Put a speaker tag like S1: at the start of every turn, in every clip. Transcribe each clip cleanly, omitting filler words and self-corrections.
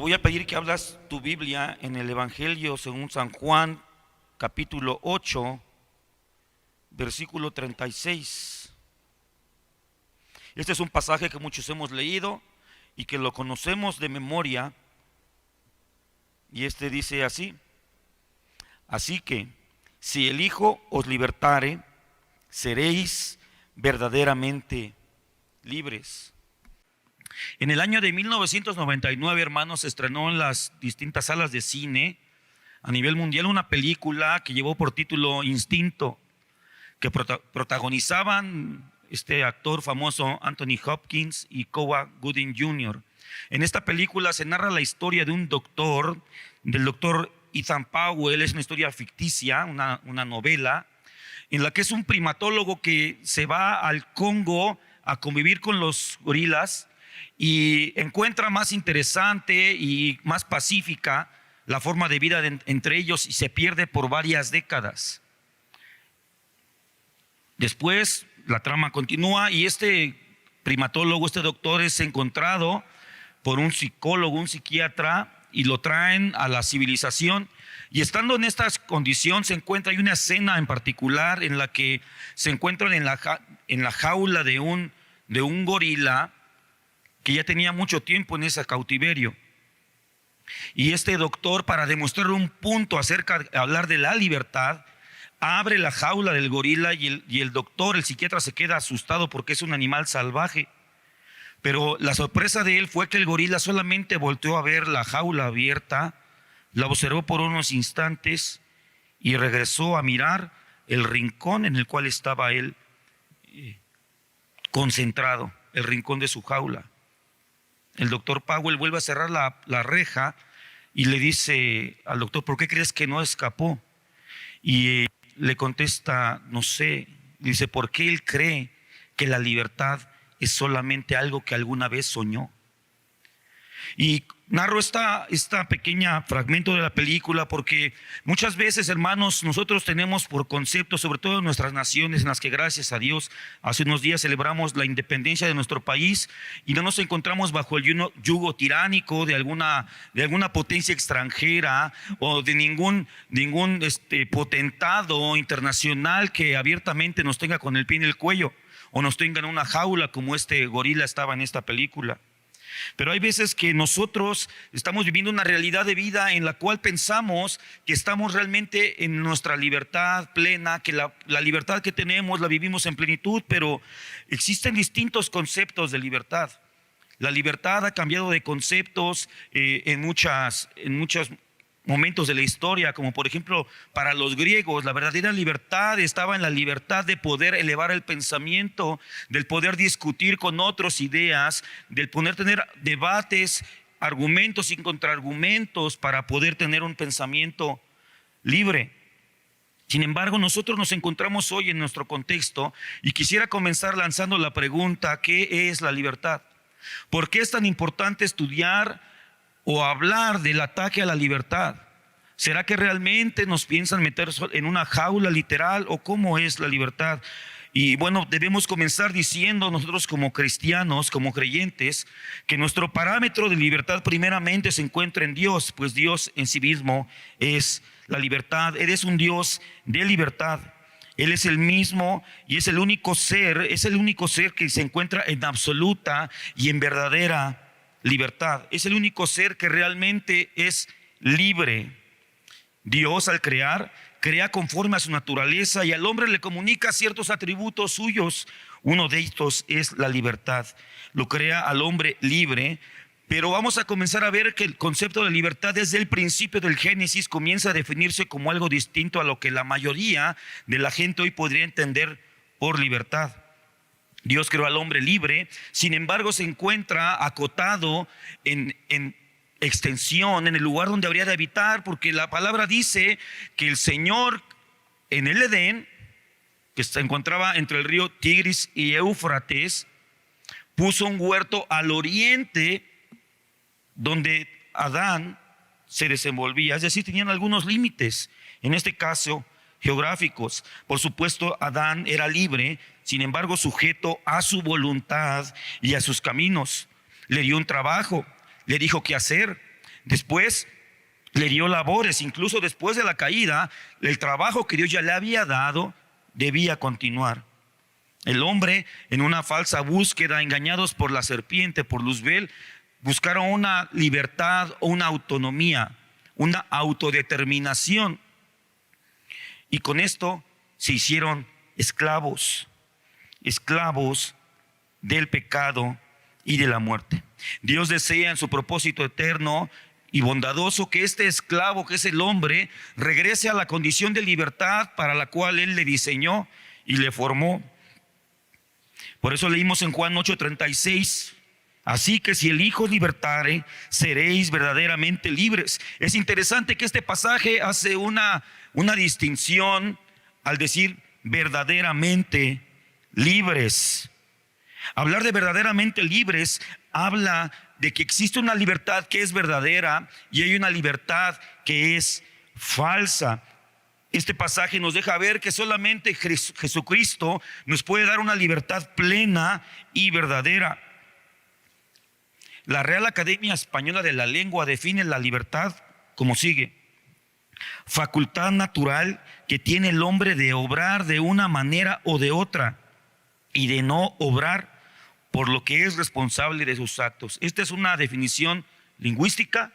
S1: Te voy a pedir que hablas tu Biblia en el Evangelio según San Juan, capítulo 8, versículo 36. Este es un pasaje que muchos hemos leído y que lo conocemos de memoria. Y este dice así: así que si el Hijo os libertare, seréis verdaderamente libres. En el año de 1999, hermanos, se estrenó en las distintas salas de cine a nivel mundial una película que llevó por título Instinto, que protagonizaban este actor famoso Anthony Hopkins y Cuba Gooding Jr. En esta película se narra la historia de un doctor, del doctor Ethan Powell. Es una historia ficticia, una novela, en la que es un primatólogo que se va al Congo a convivir con los gorilas y encuentra más interesante y más pacífica la forma de vida entre ellos, y se pierde por varias décadas. Después la trama continúa y este primatólogo, este doctor, es encontrado por un psicólogo, un psiquiatra, y lo traen a la civilización. Y estando en esta condición se encuentra, hay una escena en particular en la que se encuentran en la jaula de un gorila que ya tenía mucho tiempo en ese cautiverio. Y este doctor, para demostrar un punto acerca de hablar de la libertad, abre la jaula del gorila y el doctor, el psiquiatra, se queda asustado porque es un animal salvaje. Pero la sorpresa de él fue que el gorila solamente volteó a ver la jaula abierta, la observó por unos instantes y regresó a mirar el rincón en el cual estaba él concentrado, el rincón de su jaula. El doctor Powell vuelve a cerrar la reja y le dice al doctor: ¿por qué crees que no escapó? Y le contesta: no sé. Dice: porque él cree que la libertad es solamente algo que alguna vez soñó. Y narro esta pequeña fragmento de la película porque muchas veces, hermanos, nosotros tenemos por concepto, sobre todo en nuestras naciones en las que, gracias a Dios, hace unos días celebramos la independencia de nuestro país y no nos encontramos bajo el yugo tiránico de alguna potencia extranjera o de ningún potentado internacional que abiertamente nos tenga con el pie en el cuello o nos tenga en una jaula como este gorila estaba en esta película. Pero hay veces que nosotros estamos viviendo una realidad de vida en la cual pensamos que estamos realmente en nuestra libertad plena, que la libertad que tenemos la vivimos en plenitud, pero existen distintos conceptos de libertad. La libertad ha cambiado de conceptos en muchos momentos de la historia, como por ejemplo para los griegos la verdadera libertad estaba en la libertad de poder elevar el pensamiento, del poder discutir con otros ideas, del poder tener debates, argumentos y contraargumentos para poder tener un pensamiento libre. Sin embargo, nosotros nos encontramos hoy en nuestro contexto y quisiera comenzar lanzando la pregunta: ¿qué es la libertad? ¿Por qué es tan importante estudiar o hablar del ataque a la libertad? ¿Será que realmente nos piensan meter en una jaula literal o cómo es la libertad? Y bueno, debemos comenzar diciendo nosotros como cristianos, como creyentes, que nuestro parámetro de libertad primeramente se encuentra en Dios, pues Dios en sí mismo es la libertad. Él es un Dios de libertad. Él es el mismo y es el único ser que se encuentra en absoluta y en verdadera libertad. Es el único ser que realmente es libre. Dios, al crear, crea conforme a su naturaleza y al hombre le comunica ciertos atributos suyos. Uno de estos es la libertad. Lo crea al hombre libre, pero vamos a comenzar a ver que el concepto de libertad desde el principio del Génesis comienza a definirse como algo distinto a lo que la mayoría de la gente hoy podría entender por libertad. Dios creó al hombre libre, sin embargo se encuentra acotado en extensión en el lugar donde habría de habitar, porque la palabra dice que el Señor en el Edén, que se encontraba entre el río Tigris y Éufrates, puso un huerto al oriente donde Adán se desenvolvía, es decir, tenían algunos límites, en este caso geográficos. Por supuesto, Adán era libre, sin embargo sujeto a su voluntad y a sus caminos. Le dio un trabajo, le dijo qué hacer, Después le dio labores, incluso después de la caída, el trabajo que Dios ya le había dado debía continuar. El hombre, en una falsa búsqueda, engañados por la serpiente, por Luzbel, buscaron una libertad o una autonomía, una autodeterminación. Y con esto se hicieron esclavos, esclavos del pecado y de la muerte. Dios desea en su propósito eterno y bondadoso que este esclavo, que es el hombre, regrese a la condición de libertad para la cual Él le diseñó y le formó. Por eso leímos en Juan 8:36, así que si el Hijo os libertare, seréis verdaderamente libres. Es interesante que este pasaje hace una distinción al decir verdaderamente libres. Hablar de verdaderamente libres habla de que existe una libertad que es verdadera y hay una libertad que es falsa. Este pasaje nos deja ver que solamente Jesucristo nos puede dar una libertad plena y verdadera. La Real Academia Española de la Lengua define la libertad como sigue: facultad natural que tiene el hombre de obrar de una manera o de otra y de no obrar por lo que es responsable de sus actos. Esta es una definición lingüística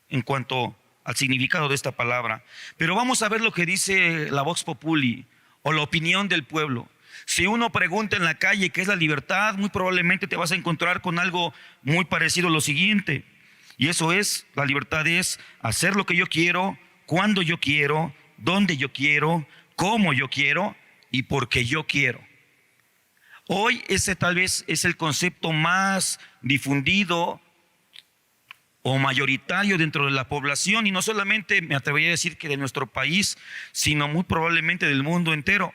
S1: en cuanto al significado de esta palabra. Pero vamos a ver lo que dice la Vox Populi o la opinión del pueblo. Si uno pregunta en la calle qué es la libertad, muy probablemente te vas a encontrar con algo muy parecido a lo siguiente. Y eso es, la libertad es hacer lo que yo quiero, cuando yo quiero, donde yo quiero, cómo yo quiero y porque yo quiero. Hoy ese tal vez es el concepto más difundido o mayoritario dentro de la población, y no solamente me atrevería a decir que de nuestro país, sino muy probablemente del mundo entero.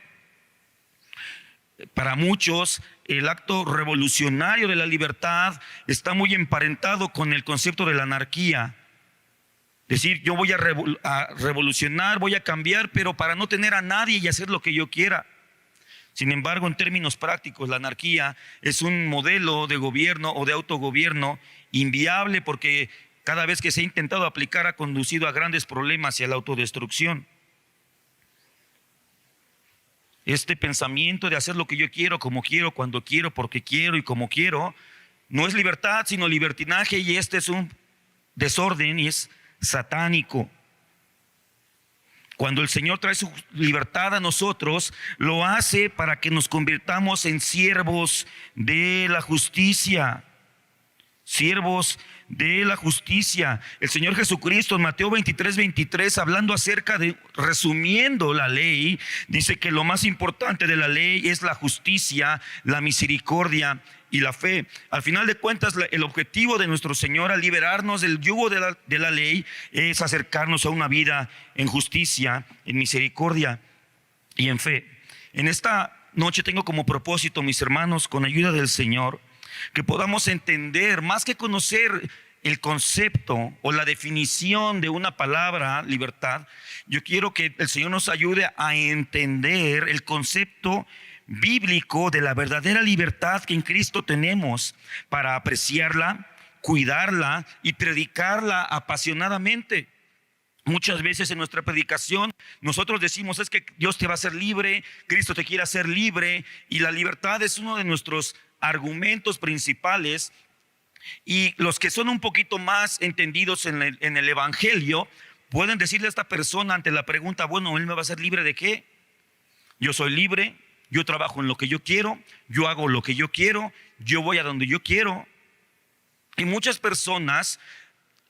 S1: Para muchos, el acto revolucionario de la libertad está muy emparentado con el concepto de la anarquía. Es decir, yo voy a revolucionar, voy a cambiar, pero para no tener a nadie y hacer lo que yo quiera. Sin embargo, en términos prácticos, la anarquía es un modelo de gobierno o de autogobierno inviable, porque cada vez que se ha intentado aplicar ha conducido a grandes problemas y a la autodestrucción. Este pensamiento de hacer lo que yo quiero, como quiero, cuando quiero, porque quiero y como quiero, no es libertad, sino libertinaje, y este es un desorden y es satánico. Cuando el Señor trae su libertad a nosotros, lo hace para que nos convirtamos en siervos de la justicia. Siervos de la justicia. El Señor Jesucristo en Mateo 23:23, hablando acerca de, resumiendo la ley, dice que lo más importante de la ley es la justicia, la misericordia y la fe. Al final de cuentas, el objetivo de nuestro Señor al liberarnos del yugo de la ley es acercarnos a una vida en justicia, en misericordia y en fe. En esta noche tengo como propósito, mis hermanos, con ayuda del Señor, que podamos entender, más que conocer el concepto o la definición de una palabra, libertad, yo quiero que el Señor nos ayude a entender el concepto bíblico de la verdadera libertad que en Cristo tenemos para apreciarla, cuidarla y predicarla apasionadamente. Muchas veces en nuestra predicación nosotros decimos: es que Dios te va a hacer libre, Cristo te quiere hacer libre, y la libertad es uno de nuestros argumentos principales. Y los que son un poquito más entendidos en el evangelio pueden decirle a esta persona ante la pregunta: bueno, ¿él me va a hacer libre de qué? Yo soy libre, yo trabajo en lo que yo quiero, yo hago lo que yo quiero, yo voy a donde yo quiero. Y muchas personas,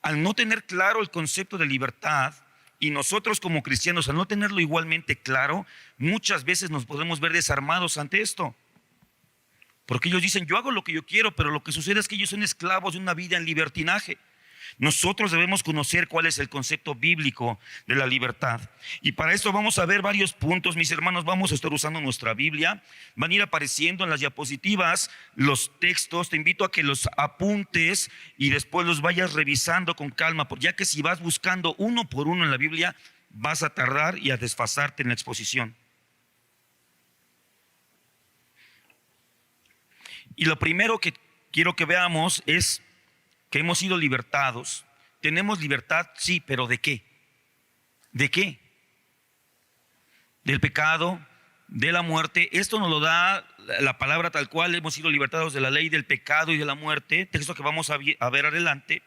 S1: al no tener claro el concepto de libertad, y nosotros como cristianos al no tenerlo igualmente claro, muchas veces nos podemos ver desarmados ante esto. Porque ellos dicen: yo hago lo que yo quiero, pero lo que sucede es que ellos son esclavos de una vida en libertinaje. Nosotros debemos conocer cuál es el concepto bíblico de la libertad. Y para esto vamos a ver varios puntos, mis hermanos. Vamos a estar usando nuestra Biblia. Van a ir apareciendo en las diapositivas los textos. Te invito a que los apuntes y después los vayas revisando con calma, ya que si vas buscando uno por uno en la Biblia, vas a tardar y a desfasarte en la exposición. Y lo primero que quiero que veamos es que hemos sido libertados. tenemos libertad, sí, pero ¿de qué? ¿De qué? Del pecado, de la muerte. Esto nos lo da la palabra tal cual. Hemos sido libertados de la ley del pecado y de la muerte, texto que vamos a ver adelante.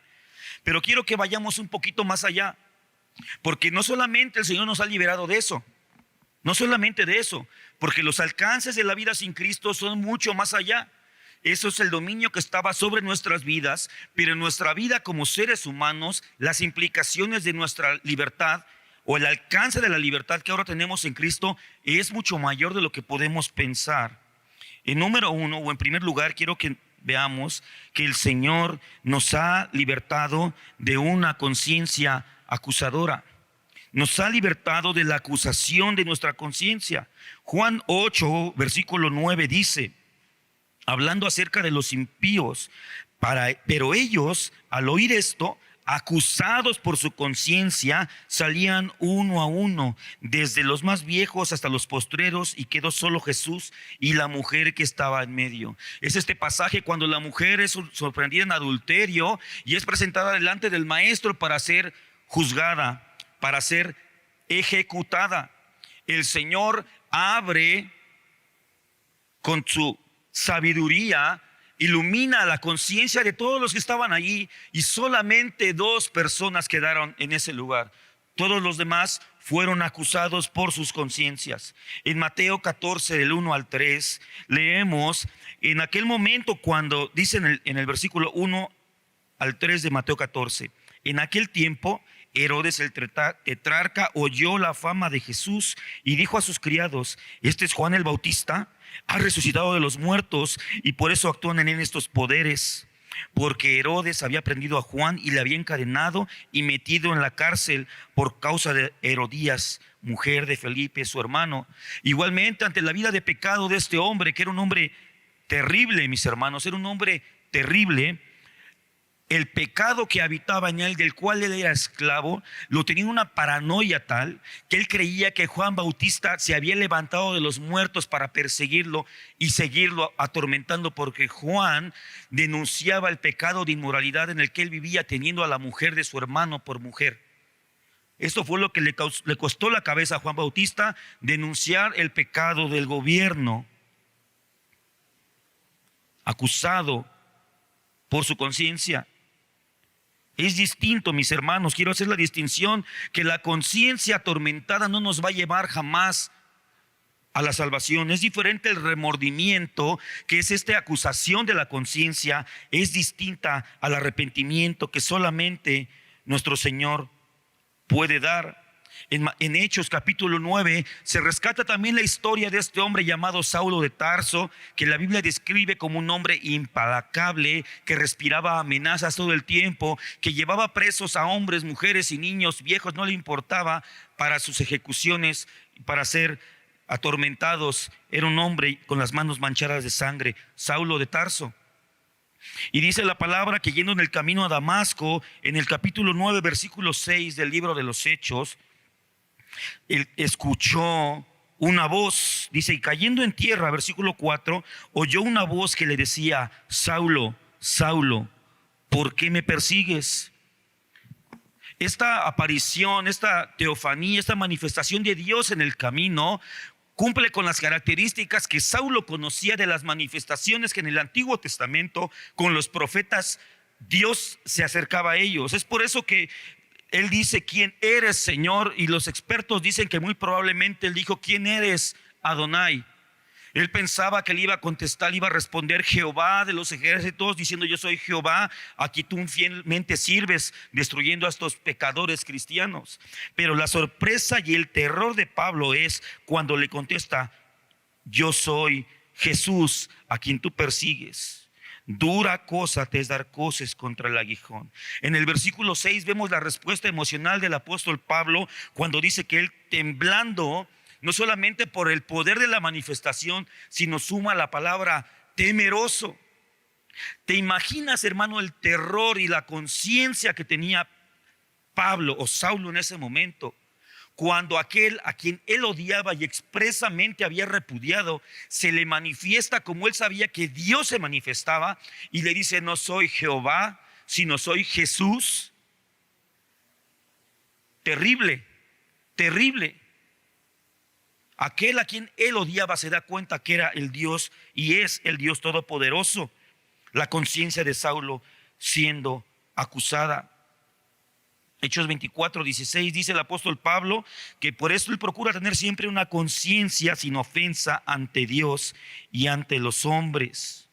S1: Pero quiero que vayamos un poquito más allá, porque no solamente el Señor nos ha liberado de eso, no solamente de eso, porque los alcances de la vida sin Cristo son mucho más allá. Eso es el dominio que estaba sobre nuestras vidas, pero en nuestra vida como seres humanos, las implicaciones de nuestra libertad o el alcance de la libertad que ahora tenemos en Cristo es mucho mayor de lo que podemos pensar. En número uno, o en primer lugar, quiero que veamos que el Señor nos ha libertado de una conciencia acusadora. Nos ha libertado de la acusación de nuestra conciencia. Juan 8, versículo 9 dice, hablando acerca de los impíos, pero ellos, al oír esto, acusados por su conciencia, salían uno a uno, desde los más viejos hasta los postreros, y quedó solo Jesús y la mujer que estaba en medio. Es este pasaje cuando la mujer es sorprendida en adulterio y es presentada delante del maestro para ser juzgada, para ser ejecutada. El Señor abre con su sabiduría, ilumina la conciencia de todos los que estaban allí, y solamente 2 personas quedaron en ese lugar. Todos los demás fueron acusados por sus conciencias. En Mateo 14, del 1 al 3, leemos, en aquel momento cuando, dice en el versículo 1 al 3 de Mateo 14, en aquel tiempo Herodes el tetrarca oyó la fama de Jesús y dijo a sus criados, este es Juan el Bautista, ha resucitado de los muertos y por eso actúan en él estos poderes. Porque Herodes había prendido a Juan y le había encadenado y metido en la cárcel por causa de Herodías, mujer de Felipe, su hermano. Igualmente, ante la vida de pecado de este hombre, que era un hombre terrible, mis hermanos, era un hombre terrible, el pecado que habitaba en él, del cual él era esclavo, lo tenía una paranoia tal que él creía que Juan Bautista se había levantado de los muertos para perseguirlo y seguirlo atormentando, porque Juan denunciaba el pecado de inmoralidad en el que él vivía, teniendo a la mujer de su hermano por mujer. Esto fue lo que le costó la cabeza a Juan Bautista, denunciar el pecado del gobierno, acusado por su conciencia. Es distinto, mis hermanos, quiero hacer la distinción, que la conciencia atormentada no nos va a llevar jamás a la salvación. Es diferente el remordimiento, que es esta acusación de la conciencia, es distinta al arrepentimiento que solamente nuestro Señor puede dar. En Hechos capítulo 9 se rescata también la historia de este hombre llamado Saulo de Tarso, que la Biblia describe como un hombre implacable, que respiraba amenazas todo el tiempo, que llevaba presos a hombres, mujeres y niños viejos, no le importaba, para sus ejecuciones, para ser atormentados. Era un hombre con las manos manchadas de sangre, Saulo de Tarso. Y dice la palabra que yendo en el camino a Damasco, en el capítulo 9, versículo 6 del libro de los Hechos, él escuchó una voz, dice, y cayendo en tierra, versículo 4, oyó una voz que le decía, Saulo, Saulo, ¿por qué me persigues? Esta aparición, esta teofanía, esta manifestación de Dios en el camino cumple con las características que Saulo conocía de las manifestaciones que en el Antiguo Testamento con los profetas Dios se acercaba a ellos. Es por eso que él dice, ¿quién eres, Señor? Y los expertos dicen que muy probablemente él dijo, ¿quién eres, Adonai? Él pensaba que él iba a contestar, iba a responder, Jehová de los ejércitos, diciendo, yo soy Jehová, aquí tú fielmente sirves, destruyendo a estos pecadores cristianos. Pero la sorpresa y el terror de Pablo es cuando le contesta, yo soy Jesús a quien tú persigues. Dura cosa te es dar coces contra el aguijón. En el versículo 6 vemos la respuesta emocional del apóstol Pablo cuando dice que él, temblando, no solamente por el poder de la manifestación, sino suma la palabra temeroso. ¿Te imaginas, hermano, el terror y la conciencia que tenía Pablo o Saulo en ese momento? Cuando aquel a quien él odiaba y expresamente había repudiado, se le manifiesta como él sabía que Dios se manifestaba, y le dice, no soy Jehová, sino soy Jesús. terrible, terrible. Aquel a quien él odiaba se da cuenta que era el Dios y es el Dios todopoderoso. La conciencia de Saulo siendo acusada. Hechos 24:16 dice el apóstol Pablo que por eso él procura tener siempre una conciencia sin ofensa ante Dios y ante los hombres.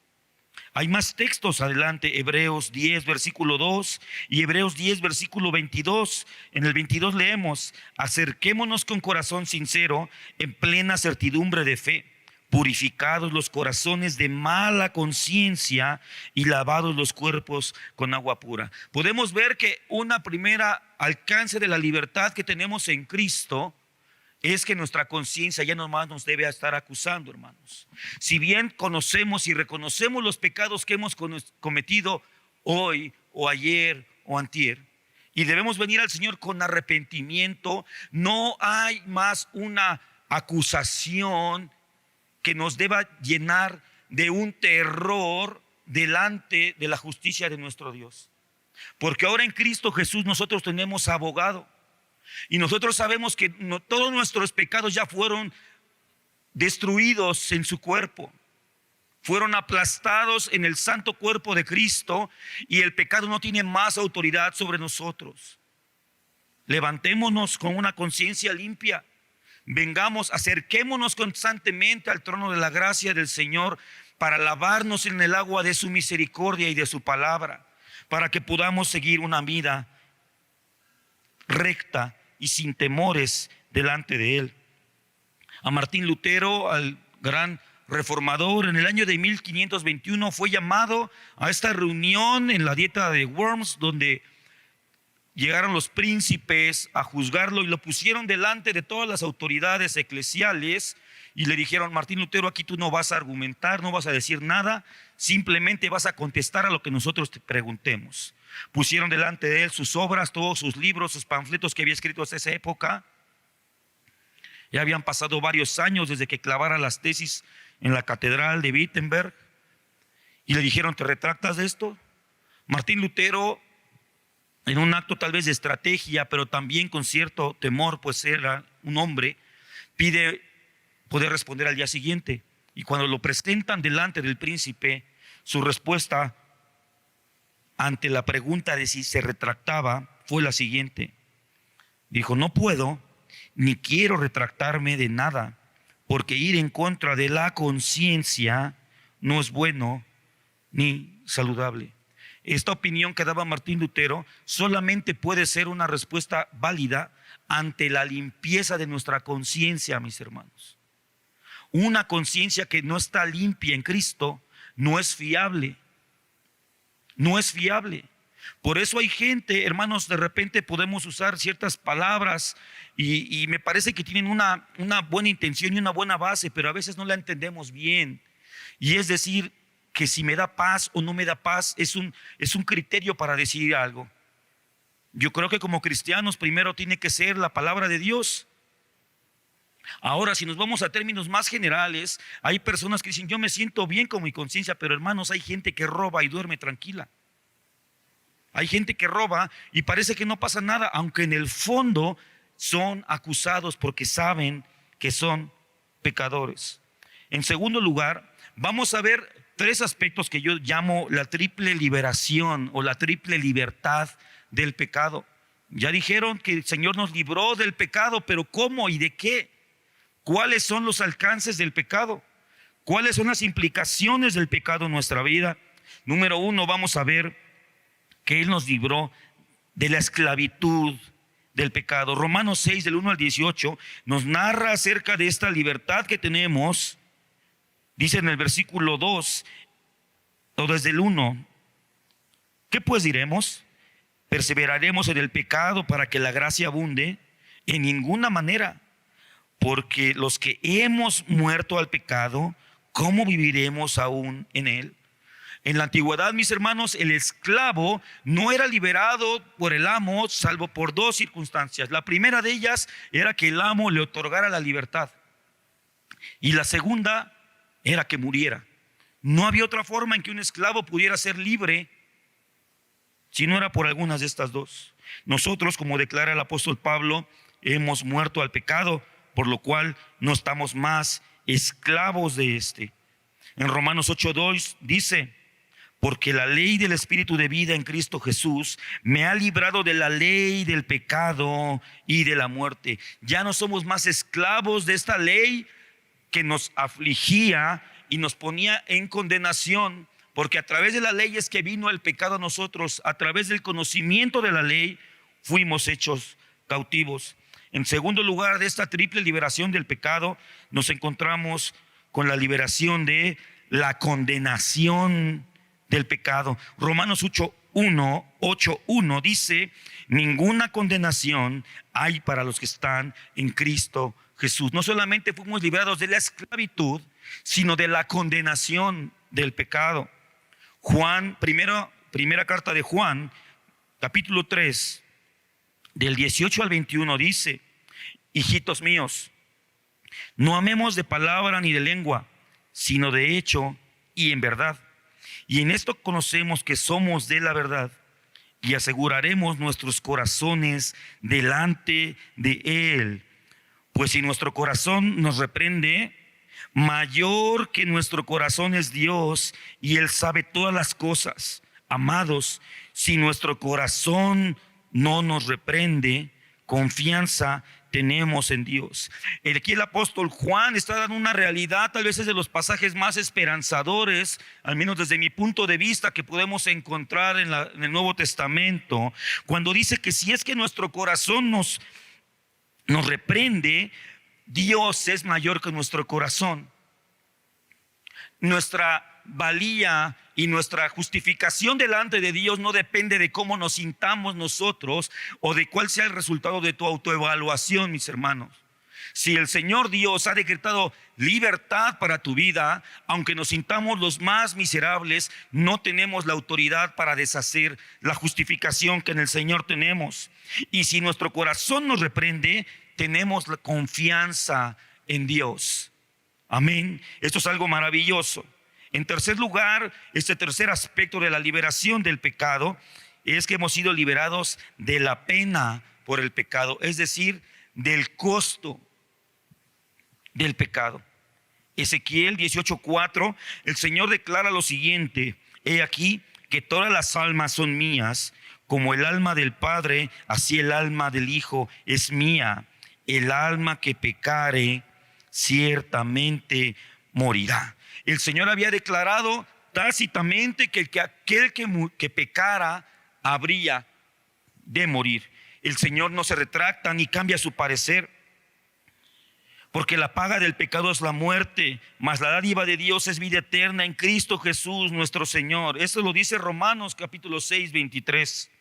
S1: Hay más textos adelante, Hebreos 10 versículo 2 y Hebreos 10 versículo 22. En el 22 leemos: acerquémonos con corazón sincero en plena certidumbre de fe, purificados los corazones de mala conciencia y lavados los cuerpos con agua pura. Podemos ver que una primera alcance de la libertad que tenemos en Cristo es que nuestra conciencia ya no más nos debe estar acusando, hermanos. Si bien conocemos y reconocemos los pecados que hemos cometido hoy o ayer o antier, y debemos venir al Señor con arrepentimiento, no hay más una acusación que nos deba llenar de un terror delante de la justicia de nuestro Dios. Porque ahora en Cristo Jesús nosotros tenemos abogado. Y nosotros sabemos que todos nuestros pecados ya fueron destruidos en su cuerpo. Fueron aplastados en el santo cuerpo de Cristo y el pecado no tiene más autoridad sobre nosotros. Levantémonos con una conciencia limpia. Vengamos, acerquémonos constantemente al trono de la gracia del Señor para lavarnos en el agua de su misericordia y de su palabra, para que podamos seguir una vida recta y sin temores delante de Él. A Martín Lutero, al gran reformador, en el año de 1521 fue llamado a esta reunión en la dieta de Worms, donde llegaron los príncipes a juzgarlo y lo pusieron delante de todas las autoridades eclesiales y le dijeron: Martín Lutero, aquí tú no vas a argumentar, no vas a decir nada, simplemente vas a contestar a lo que nosotros te preguntemos. Pusieron delante de él sus obras, todos sus libros, sus panfletos que había escrito hasta esa época. Ya habían pasado varios años desde que clavara las tesis en la catedral de Wittenberg. Y le dijeron: ¿te retractas de esto? Martín Lutero, en un acto tal vez de estrategia, pero también con cierto temor, pues era un hombre, pide poder responder al día siguiente. Y cuando lo presentan delante del príncipe, su respuesta ante la pregunta de si se retractaba fue la siguiente. Dijo: no puedo ni quiero retractarme de nada, porque ir en contra de la conciencia no es bueno ni saludable. Esta opinión que daba Martín Lutero solamente puede ser una respuesta válida ante la limpieza de nuestra conciencia, mis hermanos. Una conciencia que no está limpia en Cristo no es fiable. No es fiable. Por eso hay gente, hermanos, de repente podemos usar ciertas palabras y me parece que tienen una buena intención y una buena base, pero a veces no la entendemos bien. Y es decir, que si me da paz o no me da paz es un criterio para decidir algo. Yo creo que como cristianos primero tiene que ser la palabra de Dios. Ahora, si nos vamos a términos más generales, hay personas que dicen: yo me siento bien con mi conciencia, pero hermanos, hay gente que roba y duerme tranquila. Hay gente que roba y parece que no pasa nada, aunque en el fondo son acusados porque saben que son pecadores. En segundo lugar, vamos a ver tres aspectos que yo llamo la triple liberación o la triple libertad del pecado. Ya dijeron que el Señor nos libró del pecado, pero ¿cómo y de qué? ¿Cuáles son los alcances del pecado? ¿Cuáles son las implicaciones del pecado en nuestra vida? Número uno, vamos a ver que Él nos libró de la esclavitud del pecado. Romanos 6, del 1 al 18, nos narra acerca de esta libertad que tenemos. Dice en el versículo 2, o desde el 1, ¿qué pues diremos? ¿Perseveraremos en el pecado para que la gracia abunde? En ninguna manera. Porque los que hemos muerto al pecado, ¿cómo viviremos aún en él? En la antigüedad, mis hermanos, el esclavo no era liberado por el amo, salvo por dos circunstancias. La primera de ellas era que el amo le otorgara la libertad. Y la segunda era que muriera. No había otra forma en que un esclavo pudiera ser libre si no era por algunas de estas dos. Nosotros, como declara el apóstol Pablo, hemos muerto al pecado, por lo cual no estamos más esclavos de este. En Romanos 8:2 dice: porque la ley del Espíritu de vida en Cristo Jesús me ha librado de la ley del pecado y de la muerte. Ya no somos más esclavos de esta ley que nos afligía y nos ponía en condenación, porque a través de la ley es que vino el pecado a nosotros. A través del conocimiento de la ley fuimos hechos cautivos. En segundo lugar, de esta triple liberación del pecado, nos encontramos con la liberación de la condenación del pecado. Romanos 8:1 dice: ninguna condenación hay para los que están en Cristo Jesús. No solamente fuimos liberados de la esclavitud, sino de la condenación del pecado. Primera carta de Juan, capítulo 3, del 18 al 21 dice: hijitos míos, no amemos de palabra ni de lengua, sino de hecho y en verdad. Y en esto conocemos que somos de la verdad, y aseguraremos nuestros corazones delante de Él. Pues si nuestro corazón nos reprende, mayor que nuestro corazón es Dios, y Él sabe todas las cosas. Amados, si nuestro corazón no nos reprende, confianza tenemos en Dios. Aquí el apóstol Juan está dando una realidad, tal vez es de los pasajes más esperanzadores, al menos desde mi punto de vista, que podemos encontrar en el Nuevo Testamento, cuando dice que si es que nuestro corazón nos reprende, Dios es mayor que nuestro corazón. Nuestra valía y nuestra justificación delante de Dios no depende de cómo nos sintamos nosotros o de cuál sea el resultado de tu autoevaluación, mis hermanos. Si el Señor Dios ha decretado libertad para tu vida, aunque nos sintamos los más miserables, no tenemos la autoridad para deshacer la justificación que en el Señor tenemos. Y si nuestro corazón nos reprende, tenemos la confianza en Dios. Amén. Esto es algo maravilloso. En tercer lugar, este tercer aspecto de la liberación del pecado es que hemos sido liberados de la pena por el pecado, es decir, del costo del pecado. Ezequiel 18:4, el Señor declara lo siguiente: he aquí que todas las almas son mías, como el alma del Padre, así el alma del Hijo es mía. El alma que pecare, ciertamente morirá. El Señor había declarado tácitamente que aquel que pecara habría de morir. El Señor no se retracta ni cambia su parecer, porque la paga del pecado es la muerte, mas la dádiva de Dios es vida eterna en Cristo Jesús nuestro Señor. Eso lo dice Romanos capítulo 6:23.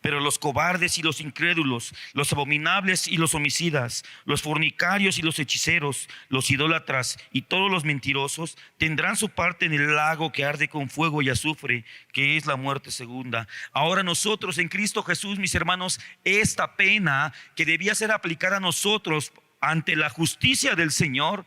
S1: Pero los cobardes y los incrédulos, los abominables y los homicidas, los fornicarios y los hechiceros, los idólatras y todos los mentirosos tendrán su parte en el lago que arde con fuego y azufre, que es la muerte segunda. Ahora nosotros en Cristo Jesús, mis hermanos, esta pena que debía ser aplicada a nosotros ante la justicia del Señor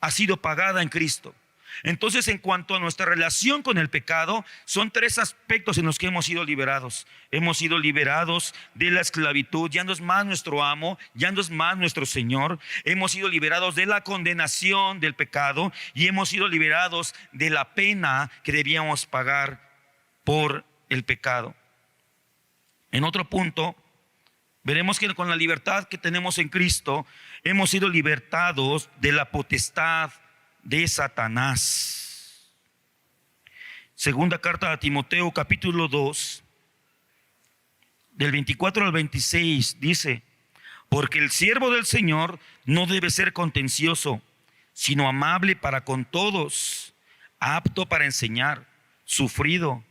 S1: ha sido pagada en Cristo. Entonces, en cuanto a nuestra relación con el pecado, son tres aspectos en los que hemos sido liberados. Hemos sido liberados de la esclavitud, ya no es más nuestro amo, ya no es más nuestro Señor. Hemos sido liberados de la condenación del pecado y hemos sido liberados de la pena que debíamos pagar por el pecado. En otro punto, veremos que con la libertad que tenemos en Cristo, hemos sido libertados de la potestad de Satanás. Segunda carta a Timoteo capítulo 2, del 24 al 26 dice: porque el siervo del Señor no debe ser contencioso, sino amable para con todos, apto para enseñar, sufrido,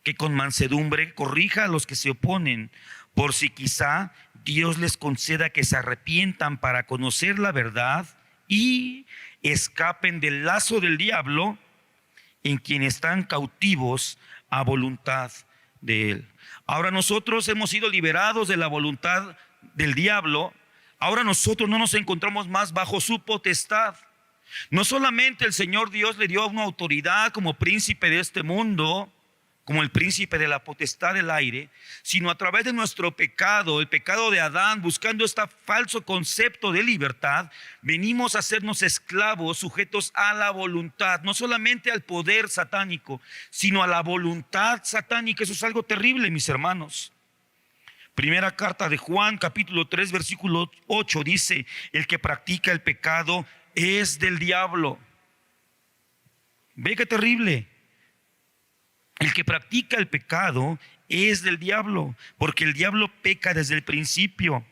S1: que con mansedumbre corrija a los que se oponen, por si quizá Dios les conceda que se arrepientan para conocer la verdad y escapen del lazo del diablo, en quien están cautivos a voluntad de él. Ahora nosotros hemos sido liberados de la voluntad del diablo. Ahora nosotros no nos encontramos más bajo su potestad. No solamente el Señor Dios le dio una autoridad como príncipe de este mundo, como el príncipe de la potestad del aire, sino a través de nuestro pecado, el pecado de Adán, buscando este falso concepto de libertad, venimos a hacernos esclavos, sujetos a la voluntad, no solamente al poder satánico, sino a la voluntad satánica. Eso es algo terrible, mis hermanos. Primera carta de Juan, capítulo 3, versículo 8, dice: el que practica el pecado es del diablo. Ve qué terrible. El que practica el pecado es del diablo, porque el diablo peca desde el principio.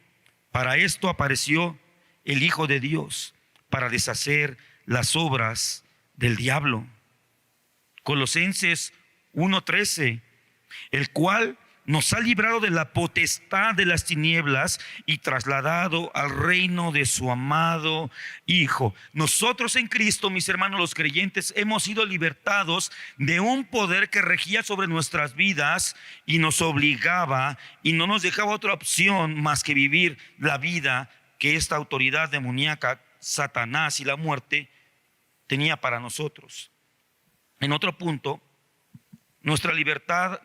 S1: Para esto apareció el Hijo de Dios, para deshacer las obras del diablo. Colosenses 1:13, el cual nos ha librado de la potestad de las tinieblas y trasladado al reino de su amado Hijo. Nosotros en Cristo, mis hermanos los creyentes, hemos sido libertados de un poder que regía sobre nuestras vidas y nos obligaba y no nos dejaba otra opción más que vivir la vida que esta autoridad demoníaca, Satanás y la muerte, tenía para nosotros. En otro punto, nuestra libertad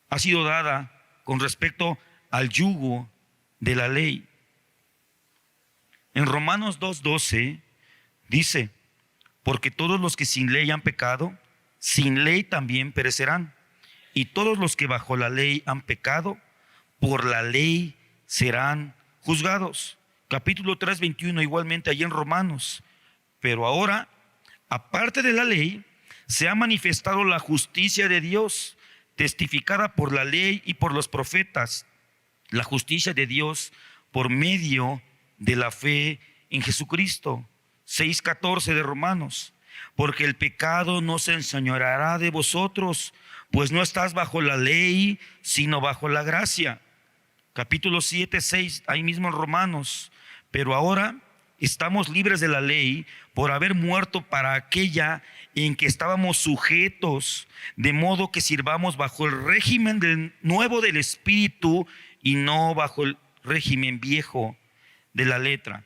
S1: ha sido dada con respecto al yugo de la ley. En Romanos 2:12 dice: porque todos los que sin ley han pecado, sin ley también perecerán. Y todos los que bajo la ley han pecado, por la ley serán juzgados. Capítulo 3:21 igualmente allí en Romanos. Pero ahora, aparte de la ley, se ha manifestado la justicia de Dios, testificada por la ley y por los profetas, la justicia de Dios por medio de la fe en Jesucristo. 6:14 de Romanos: porque el pecado no se enseñoreará de vosotros, pues no estás bajo la ley, sino bajo la gracia. Capítulo 7:6, ahí mismo en Romanos: pero ahora estamos libres de la ley por haber muerto para aquella en que estábamos sujetos, de modo que sirvamos bajo el régimen nuevo del Espíritu y no bajo el régimen viejo de la letra.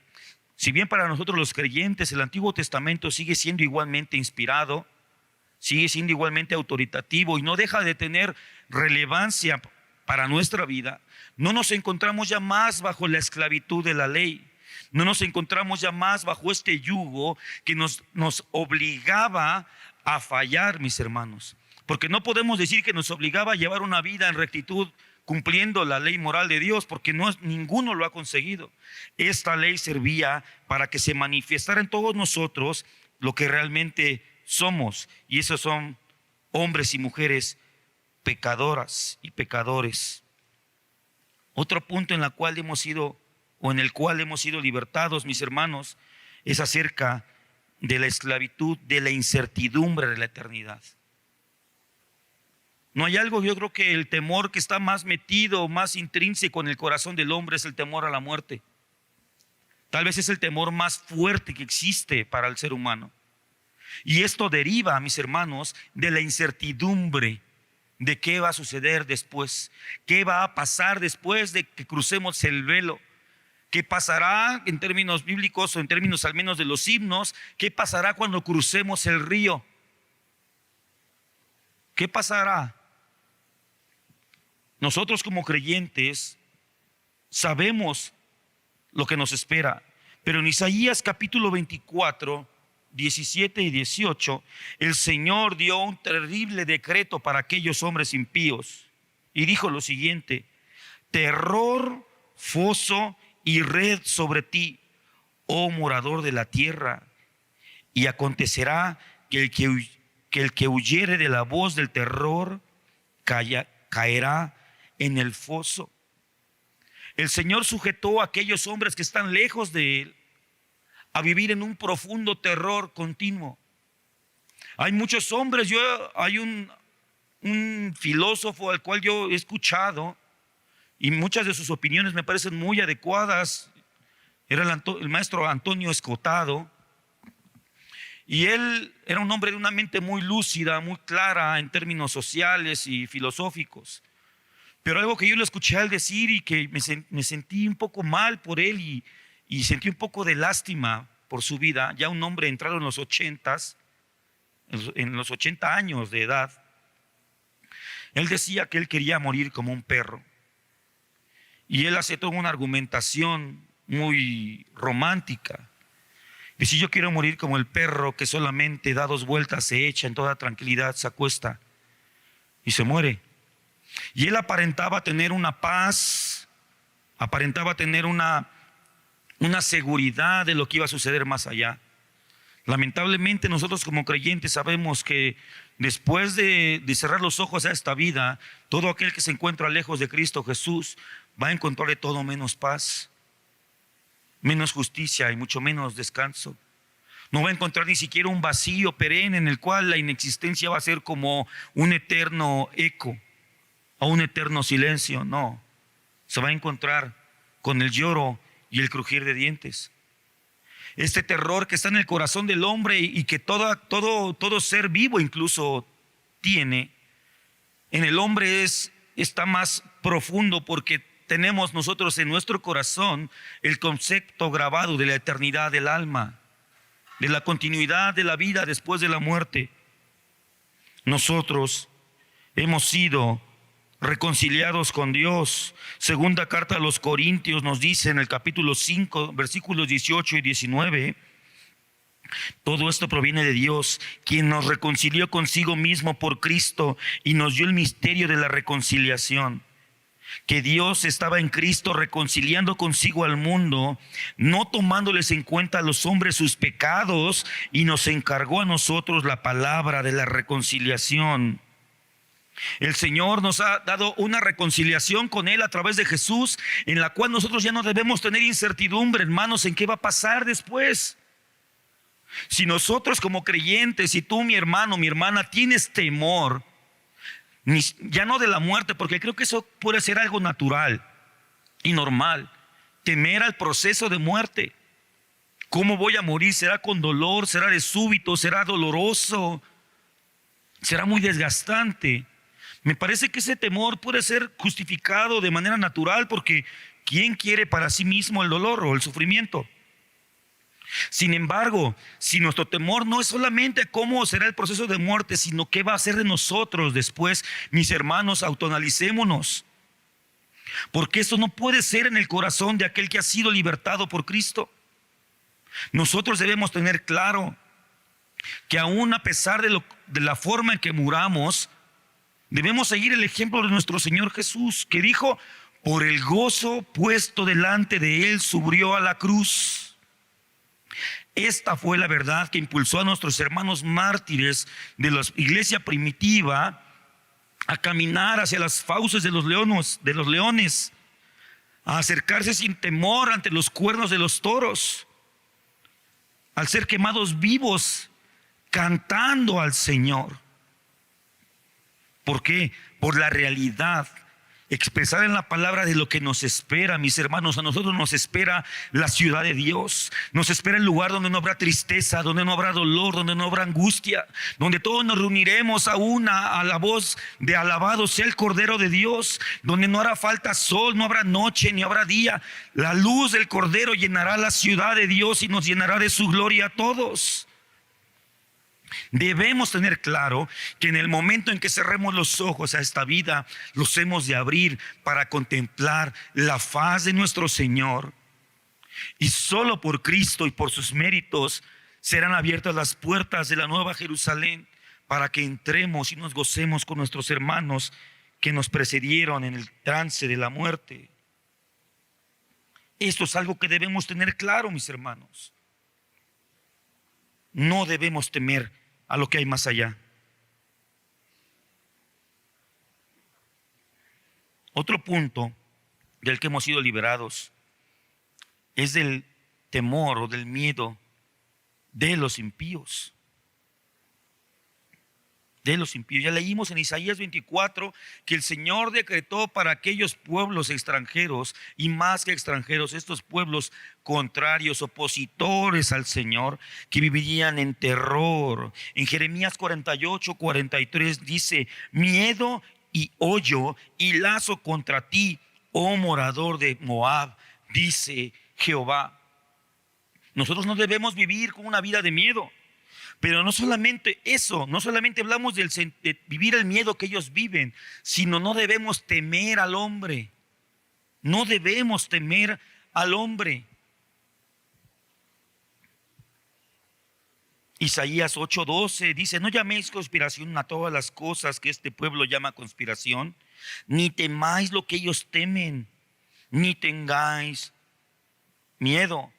S1: Si bien para nosotros los creyentes el Antiguo Testamento sigue siendo igualmente inspirado, sigue siendo igualmente autoritativo y no deja de tener relevancia para nuestra vida, no nos encontramos ya más bajo la esclavitud de la ley. No nos encontramos ya más bajo este yugo que nos obligaba a fallar, mis hermanos. Porque no podemos decir que nos obligaba a llevar una vida en rectitud cumpliendo la ley moral de Dios, porque ninguno lo ha conseguido. Esta ley servía para que se manifestara en todos nosotros lo que realmente somos. Y esos son hombres y mujeres pecadoras y pecadores. Otro punto en el cual hemos sido libertados, mis hermanos, es acerca de la esclavitud, de la incertidumbre de la eternidad. No hay algo, yo creo que el temor que está más metido, más intrínseco en el corazón del hombre es el temor a la muerte. Tal vez es el temor más fuerte que existe para el ser humano. Y esto deriva, mis hermanos, de la incertidumbre de qué va a suceder después, qué va a pasar después de que crucemos el velo. ¿Qué pasará en términos bíblicos o en términos al menos de los himnos? ¿Qué pasará cuando crucemos el río? ¿Qué pasará? Nosotros como creyentes sabemos lo que nos espera, pero en Isaías capítulo 24, 17 y 18, el Señor dio un terrible decreto para aquellos hombres impíos y dijo lo siguiente: terror, foso y red sobre ti, oh morador de la tierra. Y acontecerá que el que huyere de la voz del terror caerá en el foso. El Señor sujetó a aquellos hombres que están lejos de Él a vivir en un profundo terror continuo. Hay muchos hombres, hay un filósofo al cual yo he escuchado y muchas de sus opiniones me parecen muy adecuadas. Era el maestro Antonio Escotado, y él era un hombre de una mente muy lúcida, muy clara en términos sociales y filosóficos. Pero algo que yo le escuché al decir y que me sentí un poco mal por él y sentí un poco de lástima por su vida, ya un hombre entrado en los 80 años de edad. Él decía que él quería morir como un perro. Y él hace toda una argumentación muy romántica. Dice: yo quiero morir como el perro que solamente da 2 vueltas, se echa en toda tranquilidad, se acuesta y se muere. Y él aparentaba tener una paz, aparentaba tener una seguridad de lo que iba a suceder más allá. Lamentablemente nosotros como creyentes sabemos que después de cerrar los ojos a esta vida, todo aquel que se encuentra lejos de Cristo Jesús va a encontrar de todo menos paz, menos justicia y mucho menos descanso. No va a encontrar ni siquiera un vacío perenne en el cual la inexistencia va a ser como un eterno eco o un eterno silencio. No, se va a encontrar con el lloro y el crujir de dientes. Este terror que está en el corazón del hombre y que todo ser vivo incluso tiene, en el hombre está más profundo, porque tenemos nosotros en nuestro corazón el concepto grabado de la eternidad del alma, de la continuidad de la vida después de la muerte. Nosotros hemos sido reconciliados con Dios. Segunda carta a los Corintios nos dice en el capítulo 5, versículos 18 y 19: todo esto proviene de Dios, quien nos reconcilió consigo mismo por Cristo y nos dio el misterio de la reconciliación. Que Dios estaba en Cristo reconciliando consigo al mundo, no tomándoles en cuenta a los hombres sus pecados, y nos encargó a nosotros la palabra de la reconciliación. El Señor nos ha dado una reconciliación con Él a través de Jesús, en la cual nosotros ya no debemos tener incertidumbre, hermanos, en qué va a pasar después. Si nosotros como creyentes, si tú, mi hermano, mi hermana, tienes temor, ya no de la muerte, porque creo que eso puede ser algo natural y normal, temer al proceso de muerte. ¿Cómo voy a morir? ¿Será con dolor? ¿Será de súbito? ¿Será doloroso? ¿Será muy desgastante? Me parece que ese temor puede ser justificado de manera natural, porque ¿quién quiere para sí mismo el dolor o el sufrimiento? Sin embargo, si nuestro temor no es solamente cómo será el proceso de muerte, sino qué va a ser de nosotros después, mis hermanos, autoanalicémonos. Porque eso no puede ser en el corazón de aquel que ha sido libertado por Cristo. Nosotros debemos tener claro que aún a pesar de la forma en que muramos, debemos seguir el ejemplo de nuestro Señor Jesús, que dijo: por el gozo puesto delante de Él subió a la cruz. Esta fue la verdad que impulsó a nuestros hermanos mártires de la iglesia primitiva a caminar hacia las fauces de los leones, a acercarse sin temor ante los cuernos de los toros, al ser quemados vivos, cantando al Señor. ¿Por qué? Por la realidad, expresar en la palabra de lo que nos espera, mis hermanos. A nosotros nos espera la ciudad de Dios, nos espera el lugar donde no habrá tristeza, donde no habrá dolor, donde no habrá angustia, donde todos nos reuniremos a la voz de alabado sea el Cordero de Dios, donde no hará falta sol, no habrá noche, ni habrá día. La luz del Cordero llenará la ciudad de Dios y nos llenará de su gloria a todos. Debemos tener claro que en el momento en que cerremos los ojos a esta vida, los hemos de abrir para contemplar la faz de nuestro Señor. Y solo por Cristo y por sus méritos serán abiertas las puertas de la nueva Jerusalén, para que entremos y nos gocemos con nuestros hermanos que nos precedieron en el trance de la muerte. Esto es algo que debemos tener claro, mis hermanos. No debemos temer a lo que hay más allá. Otro punto del que hemos sido liberados es del temor o del miedo de los impíos. De los impíos. Ya leímos en Isaías 24 que el Señor decretó para aquellos pueblos extranjeros, y más que extranjeros, estos pueblos contrarios, opositores al Señor, que vivirían en terror. En Jeremías 48:43 dice: miedo y hoyo y lazo contra ti, oh morador de Moab, dice Jehová. Nosotros no debemos vivir con una vida de miedo. Pero no solamente eso, no solamente hablamos de vivir el miedo que ellos viven, sino no debemos temer al hombre. No debemos temer al hombre. Isaías 8:12 dice: no llaméis conspiración a todas las cosas que este pueblo llama conspiración, ni temáis lo que ellos temen, ni tengáis miedo.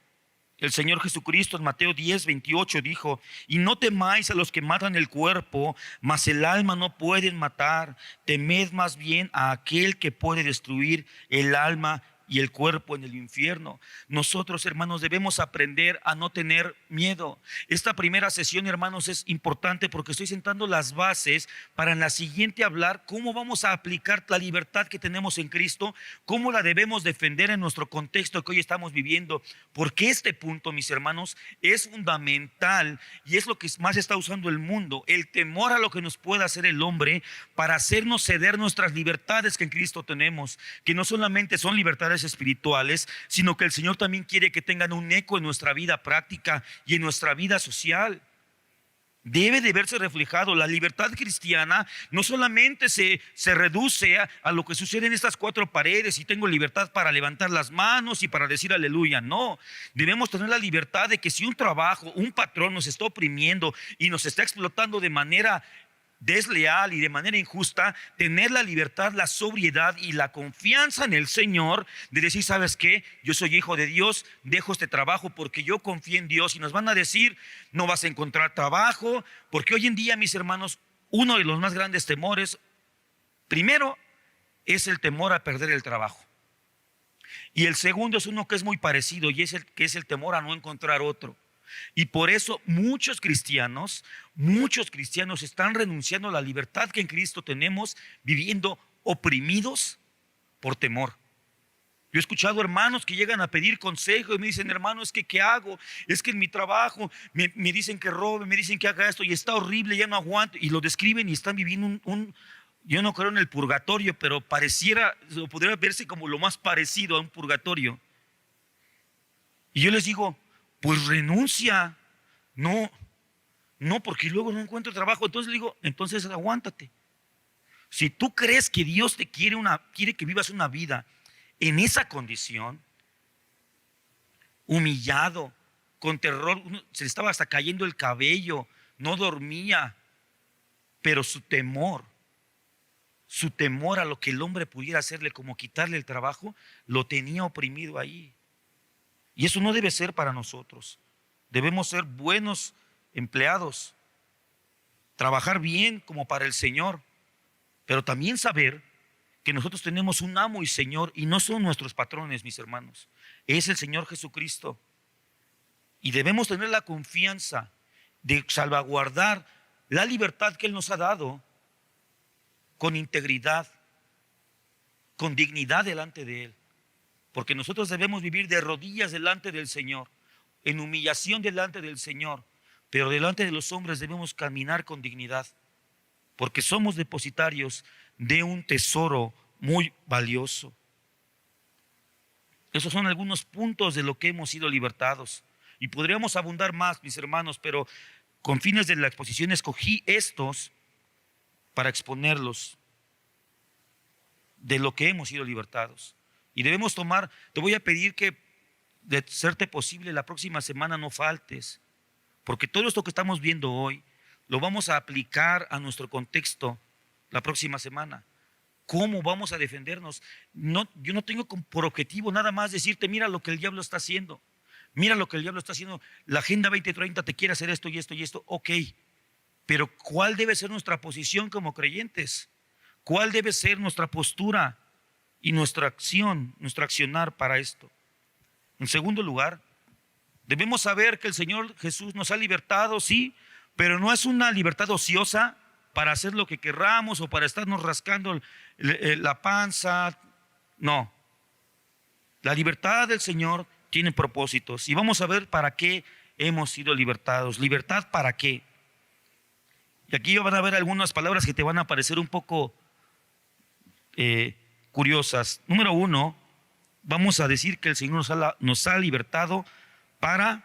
S1: El Señor Jesucristo en Mateo 10:28 dijo: y no temáis a los que matan el cuerpo, mas el alma no pueden matar. Temed más bien a aquel que puede destruir el alma y el cuerpo en el infierno. Nosotros, hermanos, debemos aprender a no tener miedo. Esta primera sesión, hermanos, es importante porque estoy sentando las bases para en la siguiente hablar cómo vamos a aplicar la libertad que tenemos en Cristo, cómo la debemos defender en nuestro contexto que hoy estamos viviendo, porque este punto, mis hermanos, es fundamental y es lo que más está usando el mundo, el temor a lo que nos pueda hacer el hombre para hacernos ceder nuestras libertades que en Cristo tenemos, que no solamente son libertades espirituales, sino que el Señor también quiere que tengan un eco en nuestra vida práctica y en nuestra vida social. Debe de verse reflejado. La libertad cristiana no solamente se reduce a lo que sucede en estas cuatro paredes y tengo libertad para levantar las manos y para decir aleluya. No, debemos tener la libertad de que si un trabajo, un patrón nos está oprimiendo y nos está explotando de manera desleal y de manera injusta, tener la libertad, la sobriedad y la confianza en el Señor de decir: ¿sabes qué? Yo soy hijo de Dios, dejo este trabajo porque yo confío en Dios. Y nos van a decir: no vas a encontrar trabajo, porque hoy en día, mis hermanos, uno de los más grandes temores, primero, es el temor a perder el trabajo. Y el segundo es uno que es muy parecido y es el temor a no encontrar otro. Y por eso muchos cristianos están renunciando a la libertad que en Cristo tenemos, viviendo oprimidos por temor. Yo he escuchado hermanos que llegan a pedir consejo y me dicen: hermano, es que ¿qué hago? Es que en mi trabajo me dicen que robe, me dicen que haga esto y está horrible, ya no aguanto. Y lo describen y están viviendo yo no creo en el purgatorio, pero podría verse como lo más parecido a un purgatorio. Y yo les digo: pues renuncia. No, porque luego no encuentro trabajo. Entonces le digo: entonces aguántate. Si tú crees que Dios te quiere que vivas una vida en esa condición, humillado, con terror, se le estaba hasta cayendo el cabello, no dormía, pero su temor a lo que el hombre pudiera hacerle, como quitarle el trabajo, lo tenía oprimido ahí. Y eso no debe ser para nosotros. Debemos ser buenos empleados, trabajar bien como para el Señor, pero también saber que nosotros tenemos un amo y Señor, y no son nuestros patrones, mis hermanos, es el Señor Jesucristo. Y debemos tener la confianza de salvaguardar la libertad que Él nos ha dado con integridad, con dignidad delante de Él. Porque nosotros debemos vivir de rodillas delante del Señor, en humillación delante del Señor, pero delante de los hombres debemos caminar con dignidad, porque somos depositarios de un tesoro muy valioso. Esos son algunos puntos de lo que hemos sido libertados. Y podríamos abundar más, mis hermanos, pero con fines de la exposición escogí estos para exponerlos de lo que hemos sido libertados. Y debemos tomar, te voy a pedir que, de serte posible, la próxima semana no faltes, porque todo esto que estamos viendo hoy lo vamos a aplicar a nuestro contexto la próxima semana. ¿Cómo vamos a defendernos? Yo no tengo por objetivo nada más decirte: mira lo que el diablo está haciendo, mira lo que el diablo está haciendo, la Agenda 2030 te quiere hacer esto y esto y esto. Ok, pero ¿cuál debe ser nuestra posición como creyentes? ¿Cuál debe ser nuestra postura y nuestra acción, nuestro accionar para esto? En segundo lugar, debemos saber que el Señor Jesús nos ha libertado, sí, pero no es una libertad ociosa para hacer lo que querramos o para estarnos rascando la panza. No, la libertad del Señor tiene propósitos y vamos a ver para qué hemos sido libertados. ¿Libertad para qué? Y aquí van a ver algunas palabras que te van a parecer un poco curiosas. Número uno, vamos a decir que el Señor nos ha libertado para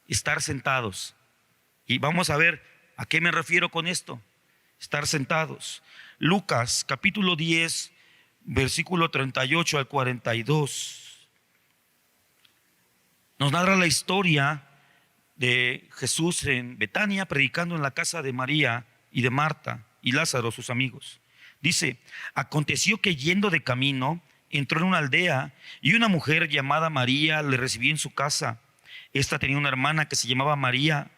S1: estar sentados. Y vamos a ver a qué me refiero con esto. Estar sentados. Lucas capítulo 10, versículo 38 al 42. Nos narra la historia de Jesús en Betania predicando en la casa de María y de Marta y Lázaro, sus amigos. Dice: aconteció que yendo de camino entró en una aldea y una mujer llamada María le recibió en su casa. Esta tenía una hermana que se llamaba María,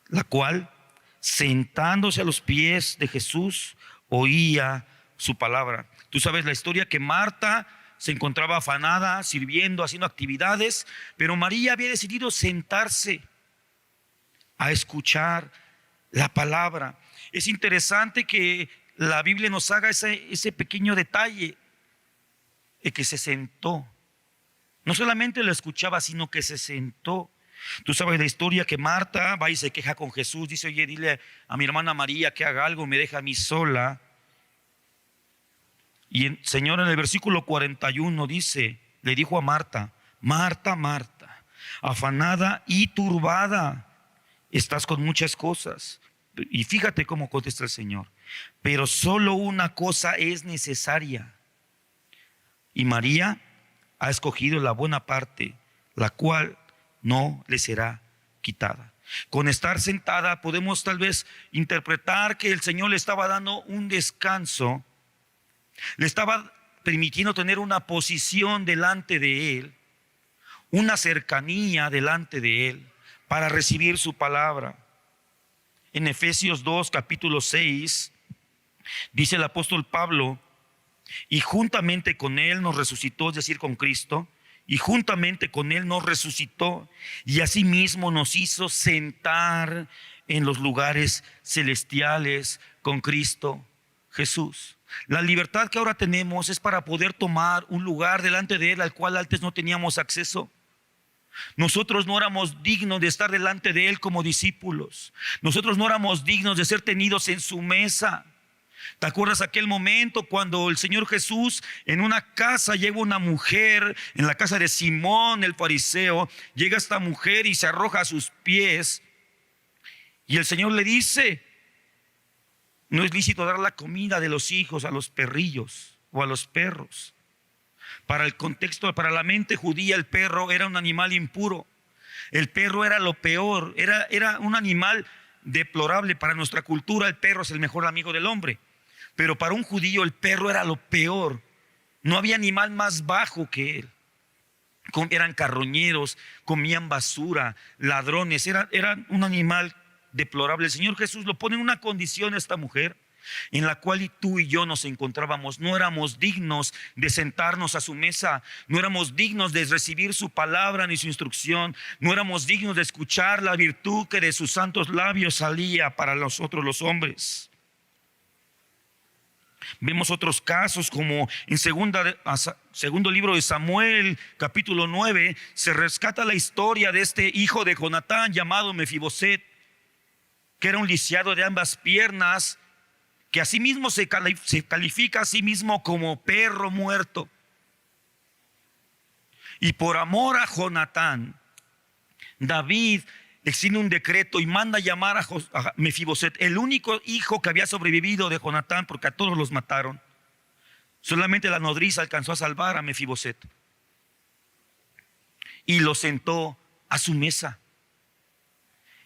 S1: la cual, sentándose a los pies de Jesús, oía su palabra. Tú sabes la historia, que Marta se encontraba afanada, sirviendo, haciendo actividades, pero María había decidido sentarse a escuchar la palabra. Es interesante que la Biblia nos haga ese pequeño detalle, de que se sentó. No solamente lo escuchaba, sino que se sentó. Tú sabes la historia, que Marta va y se queja con Jesús. Dice: oye, dile a mi hermana María que haga algo, me deja a mí sola. Y el Señor en el versículo 41 dice, le dijo a Marta: Marta, Marta, afanada y turbada estás con muchas cosas. Y fíjate cómo contesta el Señor: pero solo una cosa es necesaria, y María ha escogido la buena parte, la cual no le será quitada. Con estar sentada podemos tal vez interpretar que el Señor le estaba dando un descanso, le estaba permitiendo tener una posición delante de Él, una cercanía delante de Él para recibir su palabra. En Efesios 2, capítulo 6, dice el apóstol Pablo: y juntamente con Él nos resucitó, es decir, con Cristo, y juntamente con Él nos resucitó, y asimismo nos hizo sentar en los lugares celestiales con Cristo Jesús. La libertad que ahora tenemos es para poder tomar un lugar delante de Él al cual antes no teníamos acceso. Nosotros no éramos dignos de estar delante de Él como discípulos. Nosotros no éramos dignos de ser tenidos en su mesa. ¿Te acuerdas aquel momento cuando el Señor Jesús en una casa llega una mujer, en la casa de Simón el fariseo, llega esta mujer y se arroja a sus pies, y el Señor le dice: no es lícito dar la comida de los hijos a los perrillos o a los perros? Para el contexto, para la mente judía, el perro era un animal impuro. El perro era lo peor, era un animal deplorable. Para nuestra cultura el perro es el mejor amigo del hombre, pero para un judío el perro era lo peor. No había animal más bajo que él. Eran carroñeros, comían basura, ladrones, era un animal deplorable. El Señor Jesús lo pone en una condición a esta mujer en la cual tú y yo nos encontrábamos. No éramos dignos de sentarnos a su mesa, no éramos dignos de recibir su palabra ni su instrucción, no éramos dignos de escuchar la virtud que de sus santos labios salía para nosotros los hombres. Vemos otros casos, como en segundo libro de Samuel, capítulo 9, se rescata la historia de este hijo de Jonatán llamado Mefiboset, que era un lisiado de ambas piernas, que asimismo se califica a sí mismo como perro muerto. Y por amor a Jonatán, David extiende un decreto y manda llamar a Mefiboset, el único hijo que había sobrevivido de Jonatán, porque a todos los mataron. Solamente la nodriza alcanzó a salvar a Mefiboset, y lo sentó a su mesa.